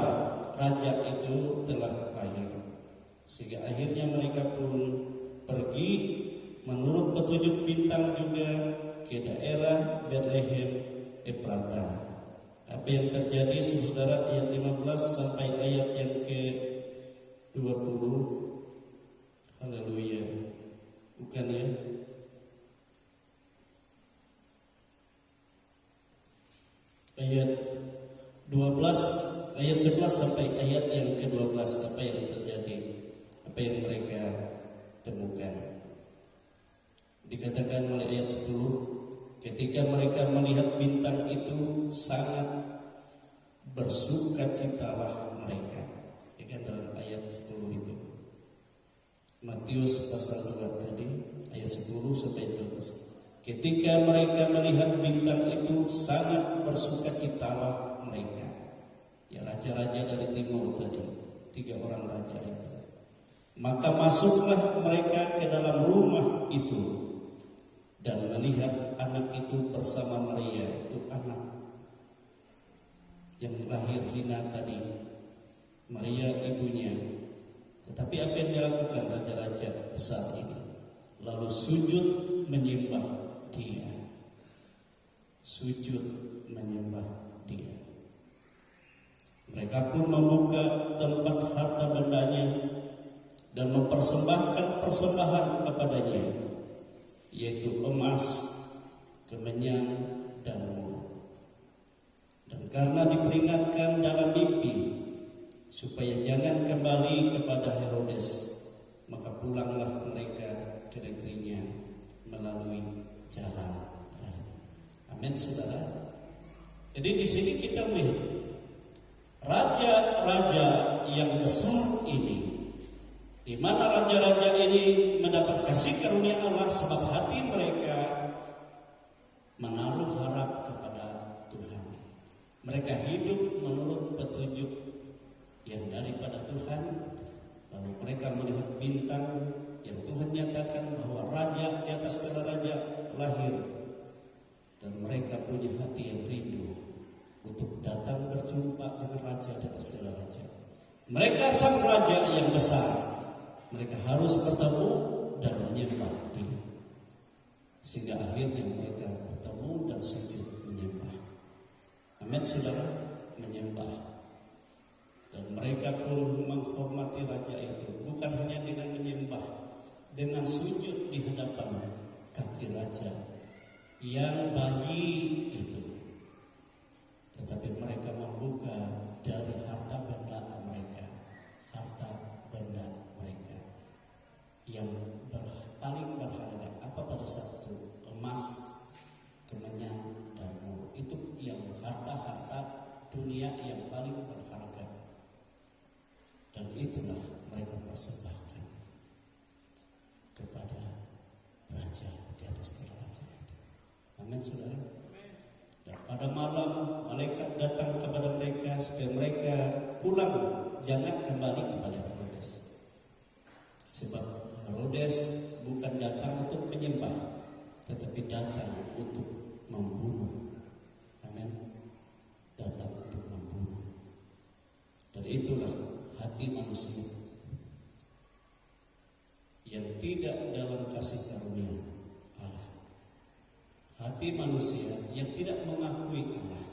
raja itu telah lahir, sehingga akhirnya mereka pun pergi menurut petunjuk bintang juga ke daerah Betlehem Efratah. Apa yang terjadi saudara, ayat 15 sampai ayat yang ke-20. Haleluya. Bukan ya? Ayat 12, ayat 11 sampai ayat yang ke-12. Apa yang terjadi? Apa yang mereka temukan? Dikatakan oleh ayat 10, ketika mereka melihat bintang itu sangat bersukacitalah mereka. Ini kan dalam ayat 10 itu. Matius pasal 2 tadi, ayat 10 sampai 12. Ketika mereka melihat bintang itu sangat bersukacitalah mereka. Ya, raja-raja dari timur tadi, 3 orang raja itu. Maka masuklah mereka ke dalam rumah itu dan melihat anak itu bersama Maria, itu anak yang lahir hina tadi, Maria ibunya. Tetapi apa yang dilakukan raja-raja besar ini? Lalu sujud menyembah dia. Sujud menyembah dia. Mereka pun membuka tempat harta bendanya dan mempersembahkan persembahan kepadanya, yaitu emas, kemenyan, dan mur. Dan karena diperingatkan dalam mimpi supaya jangan kembali kepada Herodes, maka pulanglah mereka ke negerinya melalui jalan lain. Amin, saudara. Jadi di sini kita melihat raja-raja yang besar ini, di mana raja-raja ini mendapat kasih karunia Allah sebab hati mereka menaruh harap kepada Tuhan. Mereka hidup menurut petunjuk yang daripada Tuhan. Lalu mereka melihat bintang yang Tuhan nyatakan bahwa raja di atas segala raja lahir, dan mereka punya hati yang rindu untuk datang berjumpa dengan raja di atas segala raja. Mereka sang raja yang besar, mereka harus bertemu dan menyembah dia, sehingga akhirnya mereka bertemu dan sujud menyembah. Amin, saudara, menyembah. Dan mereka pun menghormati raja itu, bukan hanya dengan menyembah, dengan sujud di hadapan kaki raja yang bayi itu, tetapi mereka membuka dari harta benda mereka, yang paling berharga. Apa pada saat itu? Emas, kemenyan, dan mur. Itu yang harta-harta dunia yang paling berharga. Dan itulah mereka persembahkan kepada raja di atas segala raja itu. Amin, saudara. Dan pada malam malaikat datang kepada mereka supaya mereka pulang, jangan kembali kepada Herodes. Sebab Herodes bukan datang untuk menyembah, tetapi datang untuk membunuh. Amin. Datang untuk membunuh. Dan itulah hati manusia yang tidak dalam kasih karunia, hati manusia yang tidak mengakui Allah.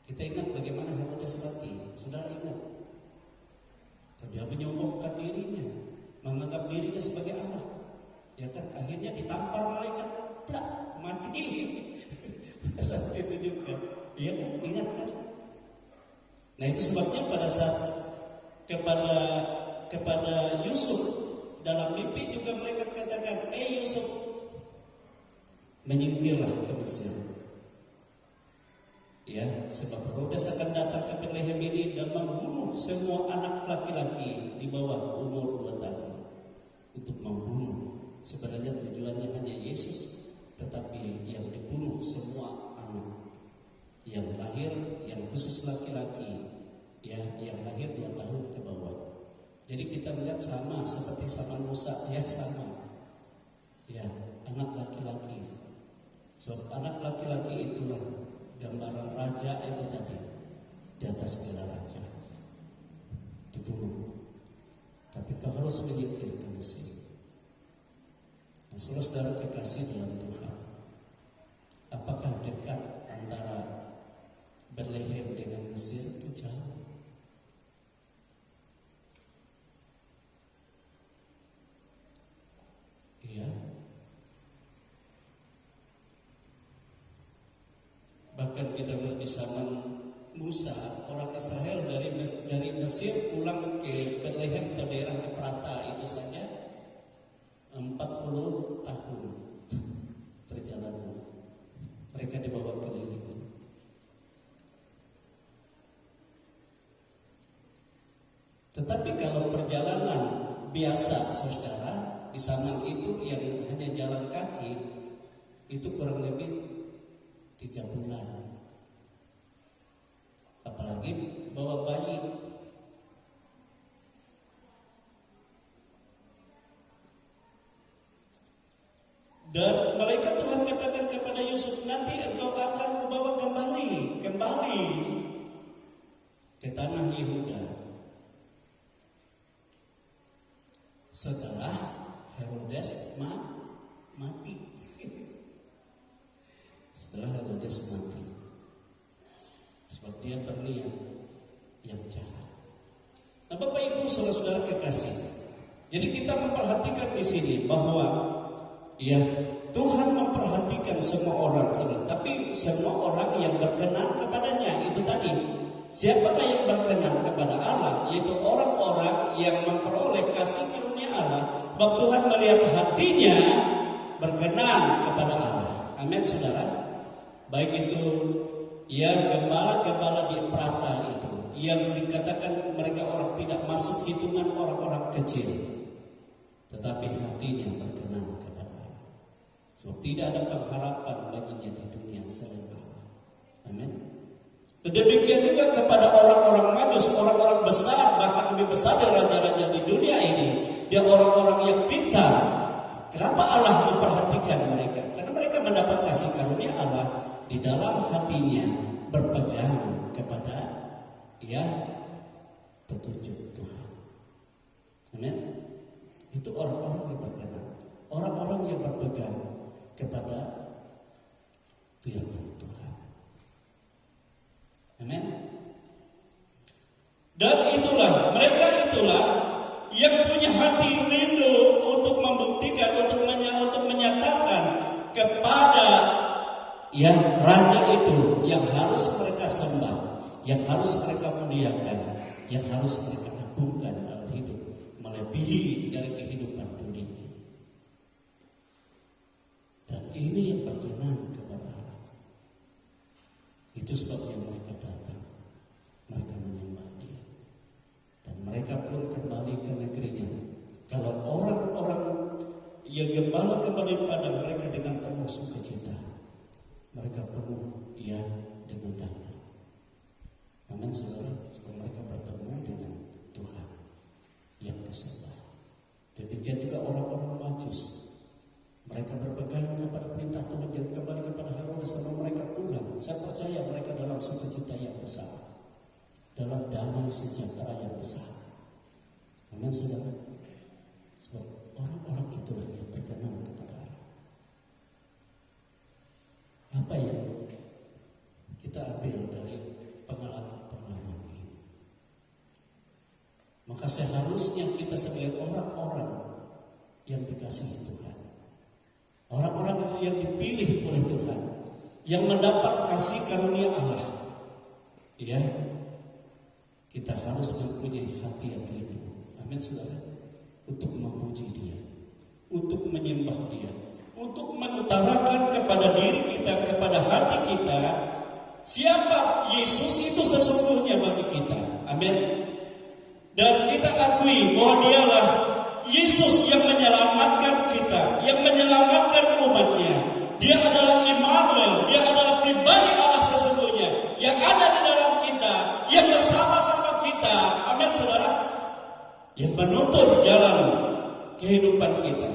Kita ingat bagaimana Herodes mati. Saudara ingat? Dia menyombongkan dirinya, menganggap dirinya sebagai Allah. Ya kan? Akhirnya ditampar malaikat, plak, mati. Saat itu juga. Iya kan? Ingat kan? Nah itu sebabnya pada saat kepada Yusuf dalam mimpi juga malaikat katakan, Yusuf, menyingkirlah ke Mesir. Ya, sebab Herodes akan datang ke Betlehem ini dan membunuh semua anak laki-laki di bawah umur 2 tahun. Untuk membunuh, sebenarnya tujuannya hanya Yesus, tetapi yang dibunuh semua anak yang lahir, yang khusus laki-laki, ya, yang lahir 2 tahun ke bawah. Jadi kita melihat sama seperti zaman Musa, ya sama. Ya, anak laki-laki. Sebab anak laki-laki itulah gambaran raja itu tadi, di atas segala raja dibunuh. Tapi kau harus menyingkir ke Mesir. Nah, saudara kekasih dalam Tuhan, apakah dekat antara Betlehem dengan Mesir? Itu jauh. Iya. Bahkan kita melihat di zaman Musa, orang Israel dari Mesir pulang ke Betlehem atau daerah Efrata itu saja 40 tahun perjalanan. Mereka dibawa keliling. Tetapi kalau perjalanan biasa, saudara, di zaman itu yang hanya jalan kaki itu kurang lebih 3 bulan. Apalagi bawa bayi. Dan malaikat Tuhan katakan kepada Yusuf, nanti engkau akan kubawa kembali ke tanah Yehuda setelah Herodes mati. Setelah Herodes mati, sebab dia berniat yang jahat. Nah, Bapak Ibu, saudara-saudara kekasih, jadi kita memperhatikan di sini bahwa ya Tuhan memperhatikan semua orang, tapi semua orang yang berkenan kepadanya. Itu tadi, siapakah yang berkenan kepada Allah? Yaitu orang-orang yang memperoleh kasih karunia Allah. Sebab Tuhan melihat hatinya berkenan kepada Allah. Amin, saudara. Baik itu ya gembala-gembala di Efrata itu yang dikatakan mereka orang tidak masuk hitungan orang-orang kecil, tetapi hatinya berkenan kepada Allah. So tidak ada pengharapan baginya di dunia selain Allah. Amin. Demikian juga kepada orang-orang Majus, orang-orang besar, bahkan lebih besar dari raja-raja di dunia ini. Dia orang-orang yang pintar. Kenapa Allah memperhatikan mereka? Karena mereka mendapat kasih karunia Allah. Di dalam hatinya berpegang kepada ya petunjuk Tuhan. Amin. Itu orang-orang yang berkenan, orang-orang yang berpegang kepada firman Tuhan. Amin. Dan mereka itulah yang punya hati rindu untuk membuktikan, untuk menyatakan kepada ya raja itu yang harus mereka sembah, yang harus mereka muliakan, yang harus mereka agungkan dalam hidup, melebihi dari kehidupan dunia. Dan ini yang berkenan kepada Allah. Itu sebabnya mereka datang, mereka menyembah Dia, dan mereka pun kembali ke negerinya. Kalau orang-orang yang gembala kembali pada mereka dengan penuh sukacita, mereka penuh ya dengan damai. Amin, saudara. Supaya mereka bertemu dengan Tuhan yang disembah. Demikian juga orang-orang Majus. Mereka berpegang kepada perintah Tuhan yang kembali kepada Herodes dan mereka pulang. Saya percaya mereka dalam sukacita yang besar, dalam damai sejahtera yang besar. Amin, saudara. Sebab orang-orang itulah yang berkenan kepada Allah. seharusnya kita sebagai orang-orang yang dikasihi Tuhan, orang-orang yang dipilih oleh Tuhan, yang mendapat kasih karunia Allah, ya, kita harus mempunyai hati yang rindu. Amin, saudara. Untuk memuji Dia, untuk menyembah Dia, untuk mengutarakan kepada diri kita, kepada hati kita, siapa Yesus itu sesungguhnya bagi kita. Amin. Dan kita akui bahwa Dialah Yesus yang menyelamatkan kita, yang menyelamatkan umatnya. Dia adalah Immanuel, Dia adalah pribadi Allah sesungguhnya yang ada di dalam kita, yang bersama-sama kita. Amin, saudara. Yang menuntun jalan kehidupan kita.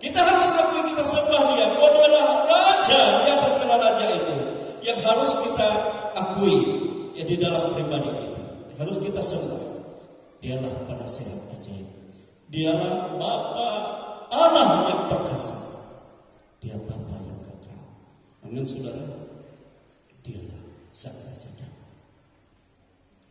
Kita harus akui, kita sembah Dia, bahwa Dia adalah Raja di atas segala raja itu, yang harus kita akui ya di dalam pribadi kita. Harus kita sembah. Dialah penasehat ajaib. Dialah Bapa Allah yang perkasa. Dia Bapa yang kekal. Amin, saudara. Dialah Sang Raja Damai.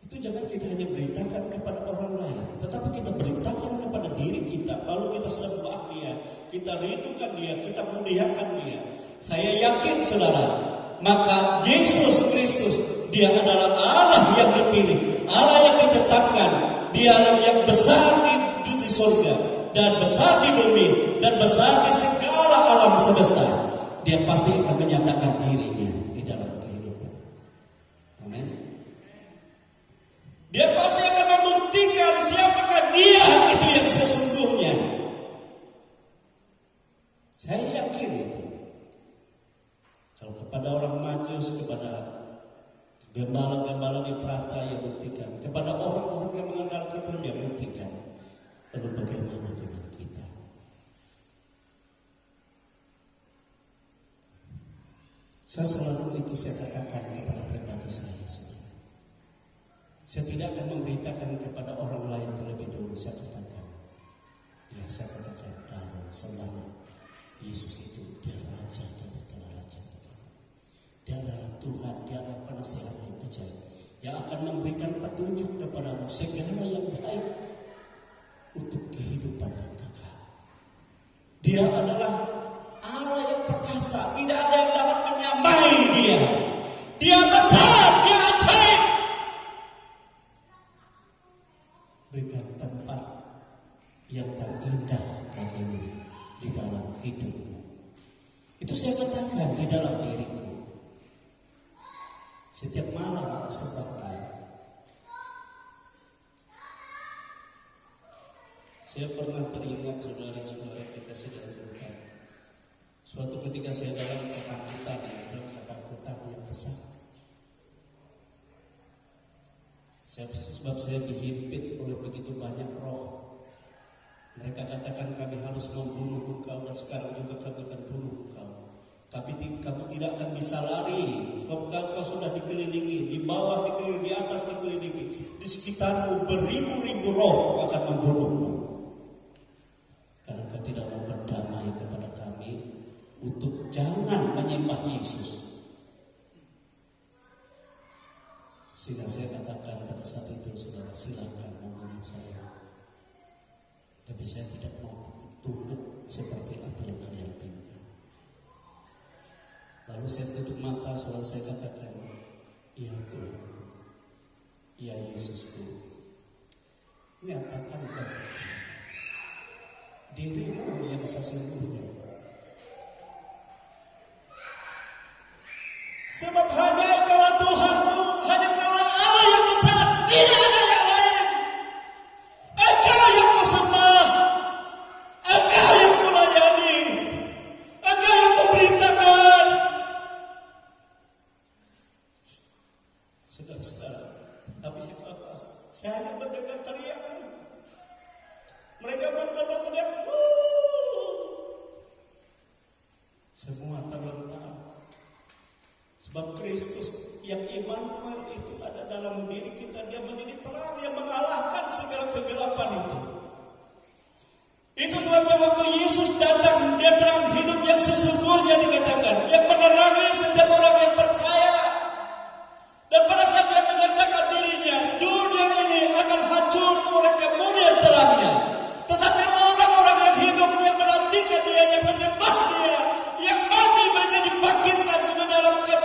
Itu jangan kita hanya beritakan kepada orang lain, tetapi kita beritakan kepada diri kita. Lalu kita sembah Dia, kita rindukan Dia, kita muliakan Dia. Saya yakin, saudara, maka Yesus Kristus, Dia adalah Allah yang dipilih, Allah yang ditetapkan. Dia yang besar di surga dan besar di bumi dan besar di segala alam semesta. Dia pasti akan menyatakan dirinya di dalam kehidupan. Amin. Dia pasti akan membuktikan siapakah Dia itu yang sesungguhnya. Saya yakin itu. Kalau kepada orang Majus, kepada gembala-gembala di Prata, ya buktikan. Kepada orang-orang yang mengandalkan Tuhan, dia buktikan. Lalu bagaimana dengan kita? Saya selalu itu saya katakan kepada pribadi saya. Saya tidak akan memberitakan kepada orang lain terlebih dulu. Saya katakan, dalam sembahnya Yesus itu Dia Raja dari segala raja. Dia adalah Tuhan, Dia adalah penasehat yang ajaib, yang akan memberikan petunjuk kepadamu segala yang baik untuk kehidupan yang kekal. Dia adalah Allah yang perkasa, tidak ada yang dapat menyamai Dia. Dia besar, Dia ajaib. Berikan tempat yang terindah bagimu di dalam hidupmu. Itu saya katakan di dalam diriku. Setiap malam sebabnya saya pernah teringat, saudara-saudara kita sedang Tuhan. Suatu ketika saya dalam ketakutan yang besar. Sebab saya dihimpit oleh begitu banyak roh. Mereka katakan kami harus membunuh engkau, dan sekarang juga kami akan bunuh engkau. Kamu tidak akan bisa lari, sebab kau sudah dikelilingi, di bawah dikelilingi, di atas dikelilingi, di sekitarmu beribu-ribu roh akan membunuhmu. Karena kau tidak mau berdamai kepada kami untuk jangan menyembah Yesus. Sehingga saya katakan pada saat itu, saudara, silakan membunuh saya. Tapi saya tidak mau tunduk seperti apa yang kalian minta. Lalu saya tutup mata, saudara, saya katakan, ya Tuhanku, ya Yesusku, nyatakan bagi dirimu yang sesungguhnya. Sebab hanya Engkaulah Tuhanku, hanya Engkaulah Allah yang besar, tidak ada yang lain. Engkau yang kusembah, Engkau yang kulayani, Engkau yang kuberitakan. Saudara-saudara, habis itu apa? Saya hanya mendengar teriakan. Mereka berteriak, semua terlentang. Sebab Kristus yang Immanuel itu ada dalam diri kita. Dia menjadi terang yang mengalahkan segala kegelapan itu. Itu sebabnya waktu Yesus datang, Dia terang hidup yang sesungguhnya dikatakan, yang menerangi setiap orang yang percaya. Dan pada saat Dia menyatakan dirinya, dunia ini akan hancur oleh kemuliaan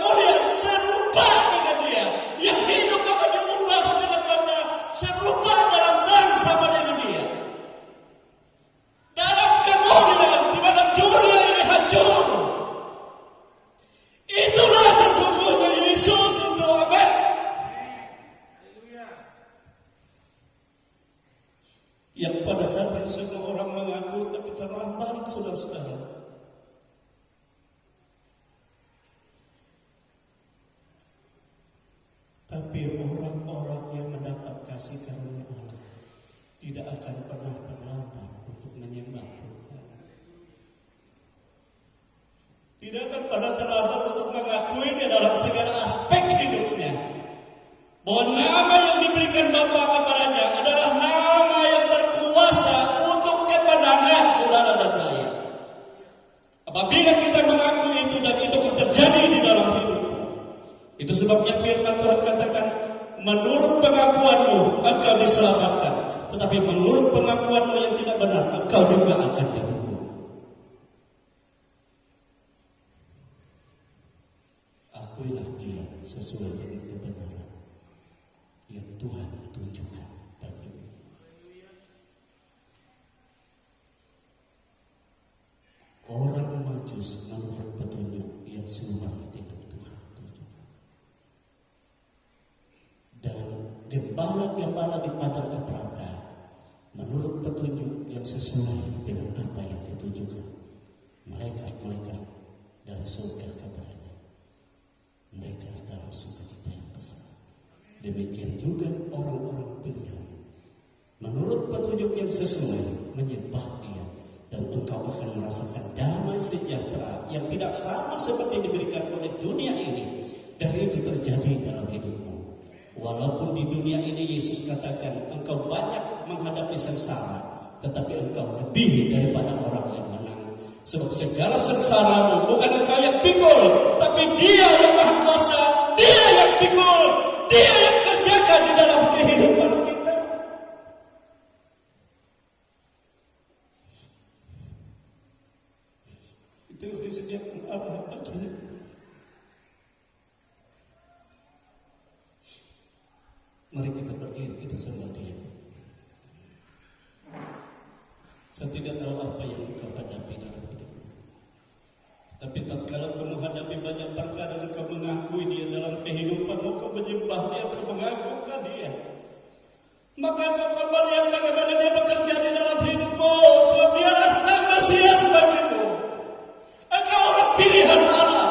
kemuliaan serupa dengan Dia. Yang hidup akan diubah dengan mata serupa dalam terang sama dengan Dia. Dalam kemuliaan di mana dunia ini hancur. Itulah sesungguhnya Yesus itu. Amin. Yang pada saat itu semua orang mengaku tapi terlambat, saudara-saudara. Tapi orang-orang yang mendapat kasih karunia Allah tidak akan pernah terlambat untuk menyembah Tuhan. Tidak akan pernah terlambat untuk mengakui Dia dalam segala aspek hidupnya. Bahwa nama yang diberikan Bapa kepadanya adalah nama yang berkuasa untuk kemenangan saudara dan saya. Apabila kita mengakui itu dan itu terjadi di dalam hidupmu, itu sebabnya firman Tuhan katakan, menurut pengakuanmu engkau diselamatkan, tetapi menurut pengakuanmu yang tidak benar engkau juga akan dihukum. Akuilah Dia sesuai dengan kebenaran yang Tuhan tunjukkan bagimu. Orang Majus menurut petunjuk yang serupa dengan Tuhan tunjukkan. Dan gembala-gembala di padang Eprata menurut petunjuk yang sesuai dengan apa yang ditunjukkan. Malaikat-malaikat dari surga kepadanya. Mereka dalam sukacita yang besar. Demikian juga orang-orang pilihan menurut petunjuk yang sesuai menyembah Dia, dan engkau akan merasakan damai sejahtera yang tidak sama seperti diberikan oleh dunia ini, dan itu terjadi dalam hidupmu. Walaupun di dunia ini Yesus katakan engkau banyak menghadapi sengsara, tetapi engkau lebih daripada orang yang menang. Sebab segala sengsaramu bukan engkau yang pikul, tapi Dia yang maha kuasa, Dia yang pikul, Dia yang kerjakan di dalam kehidupan kita. Itu yang disediakan Allah bagi kita. Mari kita berdiri, kita sembah Dia. Saya tidak tahu apa yang engkau hadapi dalam hidupmu, tapi tatkala kau menghadapi banyak perkara dan kau mengakui Dia dalam kehidupanmu, kau menyembah Dia, kau mengagungkan Dia, maka kau akan melihat bagaimana Dia bekerja di dalam hidupmu. Sebab Dialah Sang Mesias bagimu. Engkau orang pilihan Allah.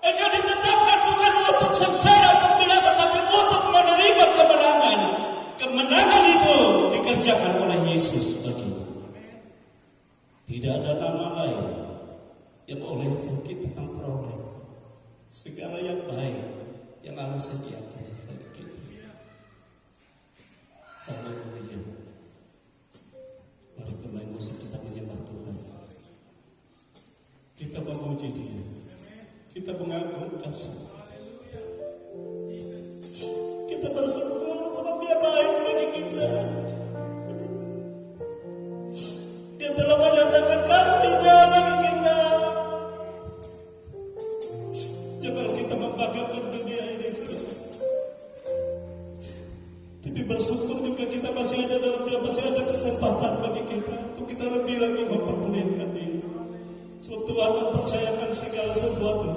Engkau ditetapkan bukan untuk sengsara, untuk binasa, tapi untuk menerima kemenangan. Kemenangan itu dikerjakan oleh Yesus bagimu. Tidak ada nama lain yang oleh kita peroleh segala yang baik yang Allah sediakan bagi kita. Haleluya. Mari pemain musik kita menyembah Tuhan. Kita memuji Dia. Kita mengagungkan Dia. Kita bersyukur sebab Dia baik bagi kita. Dia telah menyatakan kasih-Nya bagi kita. Jangan kita membanggakan dunia ini, saudara. Tapi bersyukur juga kita masih ada dalam Dia, masih ada kesempatan bagi kita untuk kita lebih lagi mempermuliakan Dia. Sebab Tuhan mempercayakan segala sesuatu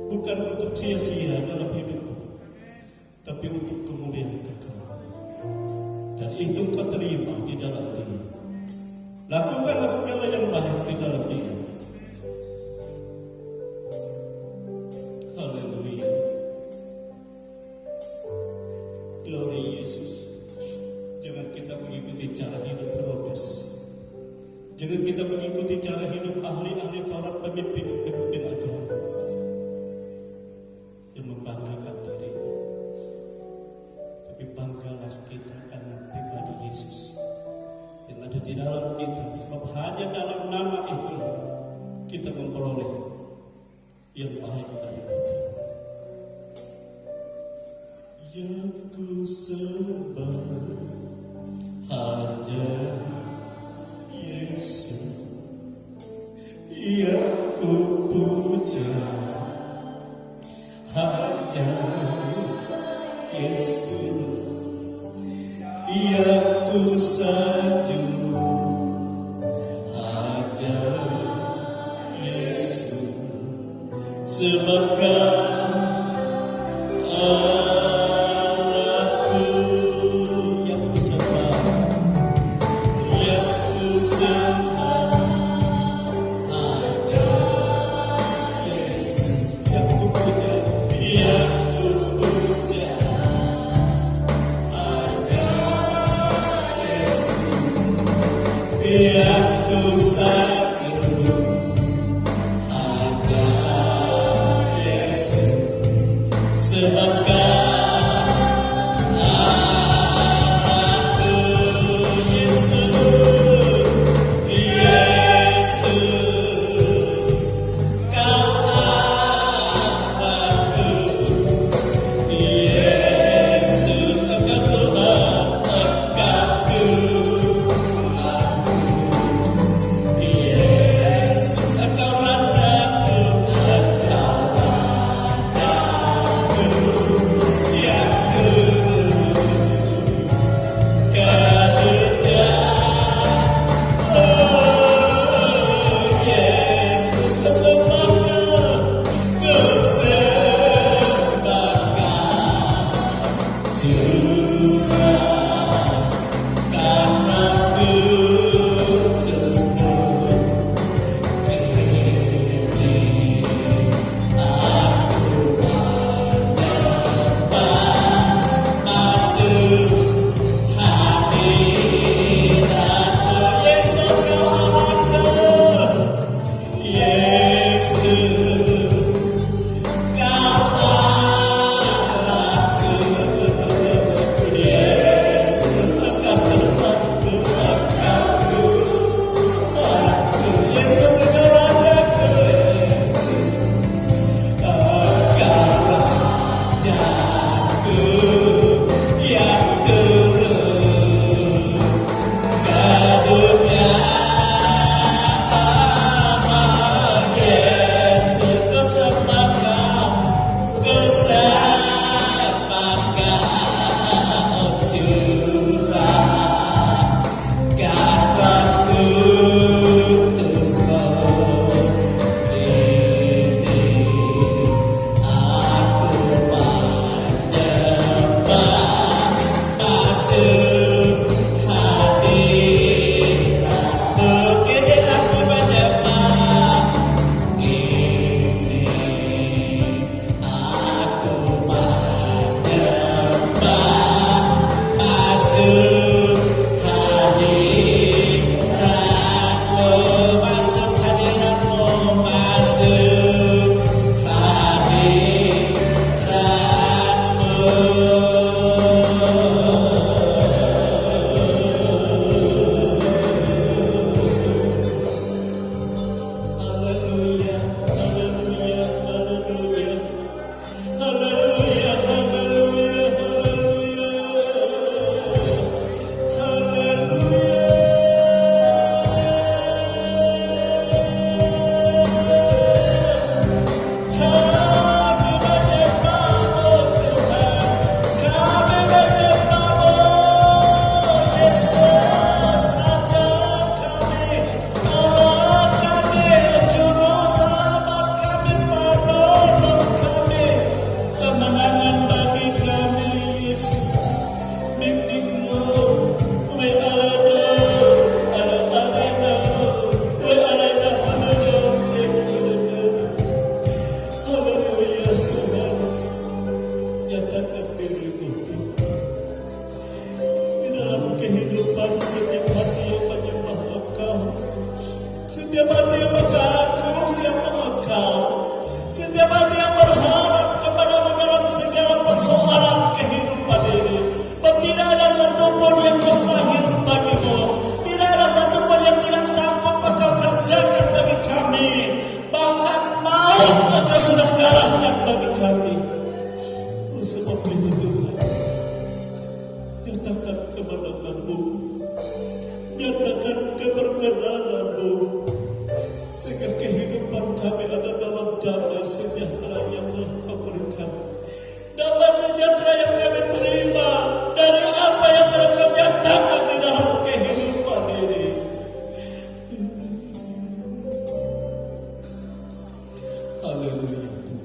bukan untuk sia-sia dalam hidupmu, tapi untuk kemuliaan kekal. Dan itu kau terima di dalam Dia. Lakukanlah segala yang baik di dalam Dia. Haleluya. Glory Yesus. Jangan kita mengikuti cara hidup Herodes. Jangan kita mengikuti cara hidup ahli-ahli Taurat, pemimpin-pemimpin agama yang membanggakan dirinya. Tapi banggalah kita karena pribadi Yesus yang ada di dalam kita. Sebab hanya dalam nama itu kita memperoleh yang baik dari Bapa. Yang ku sembah hanya Yesus, yang ku puja sebab Allahku yang kusembah, yang kusembah hanya Yesus, yang kupuja, yang kupuja hanya Yesus, yang kusakiti hanya Yesus, sebab aku Yesus, Yesus, kau aku Yesus, engkau Tuhan, engkau Yesus, engkau Rajaku, yang turun ke dunia. Oh Yesus, kesempatan, curahkan Roh Kudus-Mu. Kini aku masuk hadirat-Mu. Yesus, kau anakku, Yesus, kau anakku, Yesus, engkau Tuhanku, engkau Tuhanku, Yesus, engkau Rajaku, engkau Rajaku yang turun ke dunia. Yesus, kesempatan, curahkan Roh Kudus-Mu. Kini aku menyembah, masuk hadirat-Mu. Kini aku menyembah, kini aku menyembah, masuk hadirat-Mu, masuk hadirat-Mu, masuk hadirat-Mu. Haleluya, haleluya, haleluya, haleluya, haleluya, kami menyembah-Mu Tuhan, kami menyembah-Mu Yesus, Raja kami, Allah kami, Juru Selamat kami, penolong kami, kemenangan bagi kami Yesus. Mimpiku, we alada, alada, we alada, haleluya Tuhan, nyatakan diri-Mu Tuhan di dalam kehidupan setiap hati yang menyembah Engkau, setiap hati yang mengaku siapa Engkau, setiap hati yang berharap kepada-Mu dalam segala persoalan kehidupan ini. Tidak ada satupun yang mustahil bagi-Mu, tidak ada satupun yang tidak sanggup Engkau kerjakan bagi kami, bahkan maut Engkau sudah kalahkan bagi kami. Oleh sebab itu Tuhan, nyatakan kemenangan-Mu, nyatakan keberkenan-Mu, sehingga kehidupan kami ada dalam damai sejahtera yang telah Kau berikan, damai sejahtera yang kami terima dari apa yang telah Kau nyatakan di dalam kehidupan ini. Haleluya.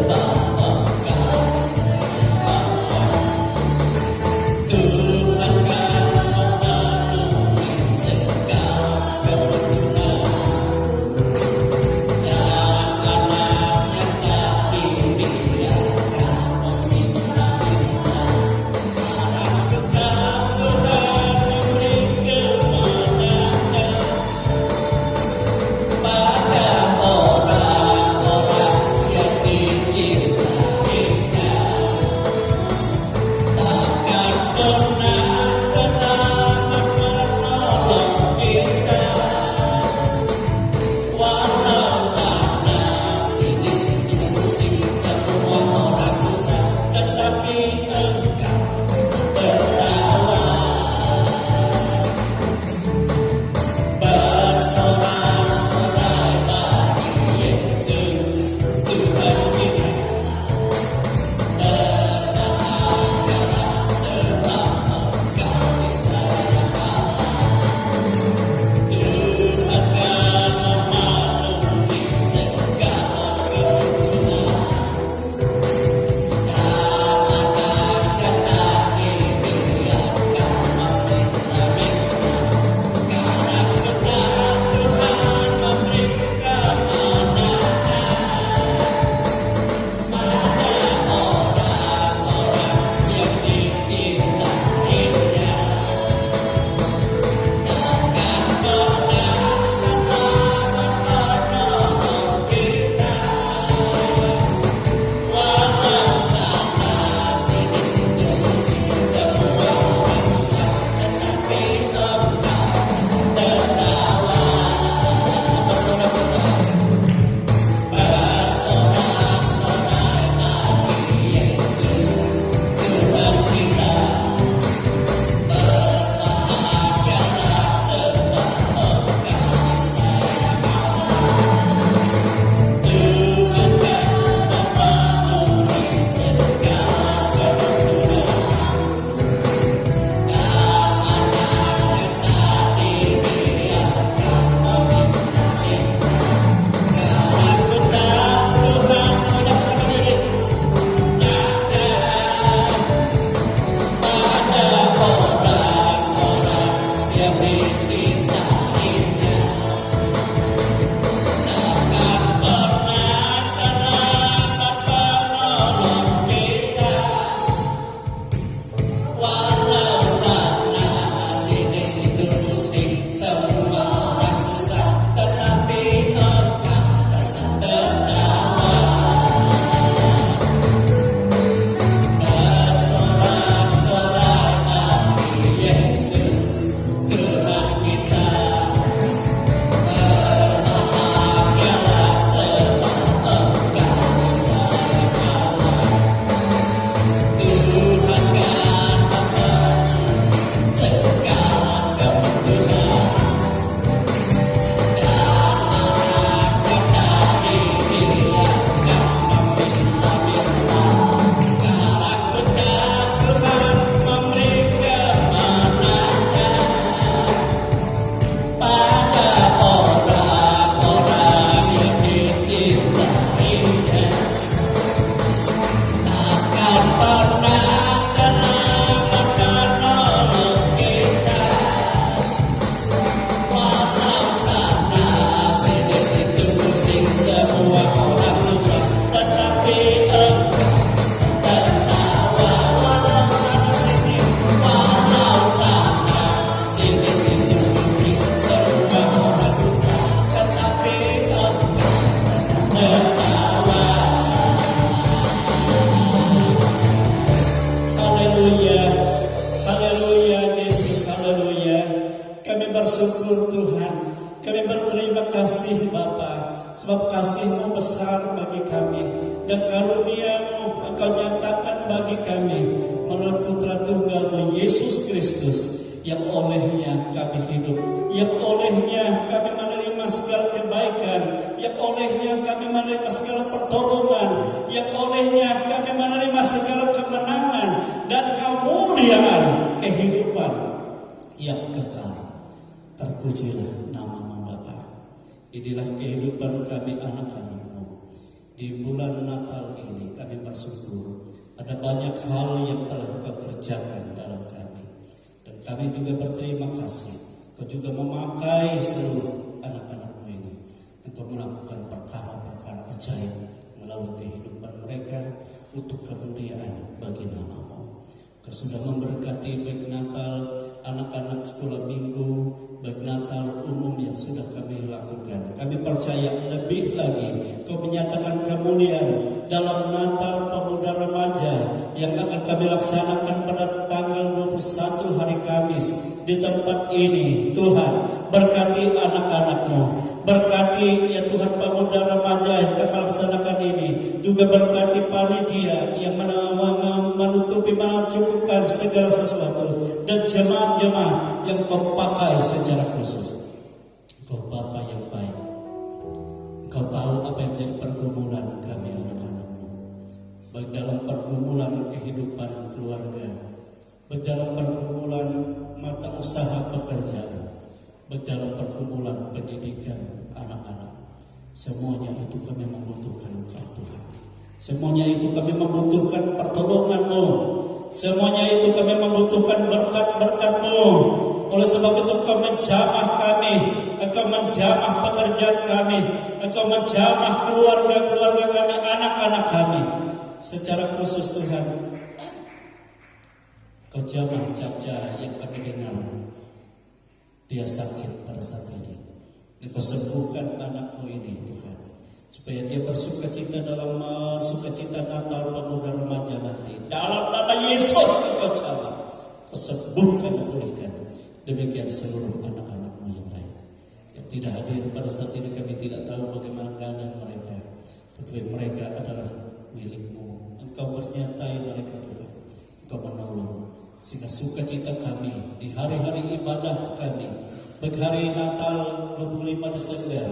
Bye. Tuhan. Kami berterima kasih Bapa, sebab kasih-Mu besar bagi kami, dan karunia-Mu Engkau nyatakan bagi kami melalui Putra Tunggal-Mu Yesus Kristus, yang olehnya kami hidup, yang olehnya kami menerima segala kebaikan, yang olehnya kami menerima segala pertolongan, yang olehnya kami menerima segala kemenangan dan kemuliaan kehidupan yang kekal. Terpujilah nama-Mu Bapa. Inilah kehidupan kami anak-anak-Mu. Di bulan Natal ini kami bersyukur ada banyak hal yang telah Engkau kerjakan dalam kami. Dan kami juga berterima kasih Engkau juga memakai seluruh anak-anak-Mu ini. Engkau melakukan perkara-perkara ajaib melalui kehidupan mereka untuk kemuliaan bagi nama-Mu. Engkau sudah memberkati baik Natal anak-anak sekolah minggu, baik Natal umum yang sudah kami lakukan. Kami percaya lebih lagi Kau menyatakan kemuliaan dalam Natal Pemuda Remaja yang akan kami laksanakan pada tanggal 21 hari Kamis di tempat ini. Tuhan, berkati anak-anak-Mu, berkati ya Tuhan pemuda remaja yang kami laksanakan ini, juga berkati panitia yang menutupi, mencukupkan segala sesuatu, dan jemaat-jemaat yang Kau pakai secara khusus. Kau Bapa yang baik, Kau tahu apa yang menjadi pergumulan kami anak-anak-Mu, baik dalam pergumulan kehidupan keluarga, baik dalam pergumulan mata usaha pekerjaan, baik dalam pergumulan pendidikan anak-anak. Semuanya itu kami membutuhkan Engkau Tuhan. Semuanya itu kami membutuhkan pertolongan-Mu. Semuanya itu kami membutuhkan berkat-berkat-Mu. Oleh sebab itu Engkau menjamah kami, Engkau menjamah pekerjaan kami, Engkau menjamah keluarga-keluarga kami, anak-anak kami. Secara khusus Tuhan, Kau jamah Caca yang kami dengar dia sakit pada saat ini. Engkau sembuhkan anak-Mu ini Tuhan, supaya dia bersukacita dalam sukacita Natal Pemuda Remaja nanti. Dalam nama Yesus Engkau jamah, Kau sembuhkan dan pulihkan. Demikian seluruh anak-anak-Mu yang lain yang tidak hadir pada saat ini. Kami tidak tahu bagaimana keadaan mereka, tetapi mereka adalah milik-Mu. Engkau menyertai mereka Tuhan, Engkau menolong, sehingga sukacita kami di hari-hari ibadah kami, baik hari Natal 25 Desember,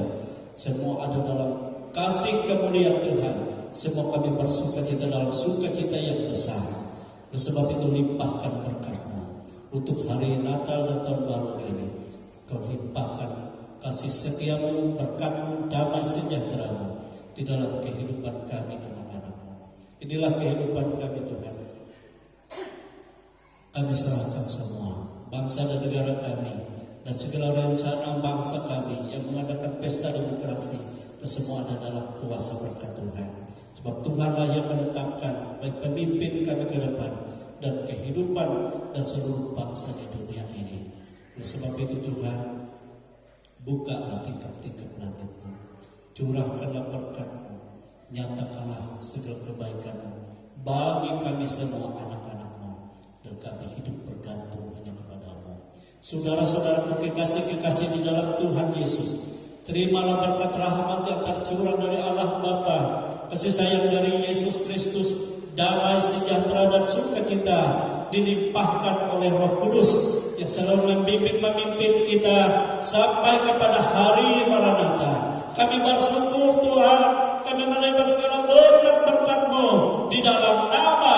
semua ada dalam kasih kemuliaan Tuhan. Semua kami bersukacita dalam sukacita yang besar. Oleh sebab itu limpahkan berkat-Mu untuk hari Natal dan Tahun Baru ini. Kau limpahkan kasih setia-Mu, berkat-Mu, damai sejahtera-Mu di dalam kehidupan kami anak-anak-Mu. Inilah kehidupan kami Tuhan. Kami serahkan semua bangsa dan negara kami dan segala rencana bangsa kami yang mengadakan pesta demokrasi, dan semua ada dalam kuasa berkat Tuhan. Sebab Tuhanlah yang menetapkan baik pemimpin kami ke depan dan kehidupan dan seluruh bangsa di dunia ini. Oleh sebab itu Tuhan, bukalah tingkap-tingkap langit-Mu, curahkanlah berkat-Mu, nyatakanlah segala kebaikan-Mu bagi kami semua anak-anak-Mu, dan kami hidup bergantung hanya kepada-Mu. Saudara-saudaraku kekasih-kekasih di dalam Tuhan Yesus, terimalah berkat rahmat yang tercurah dari Allah Bapa, kasih sayang dari Yesus Kristus, damai sejahtera dan sukacita dilimpahkan oleh Roh Kudus yang selalu membimbing memimpin kita sampai kepada hari Maranatha. Kami bersyukur Tuhan, kami menerima segala berkat-berkat-Mu di dalam nama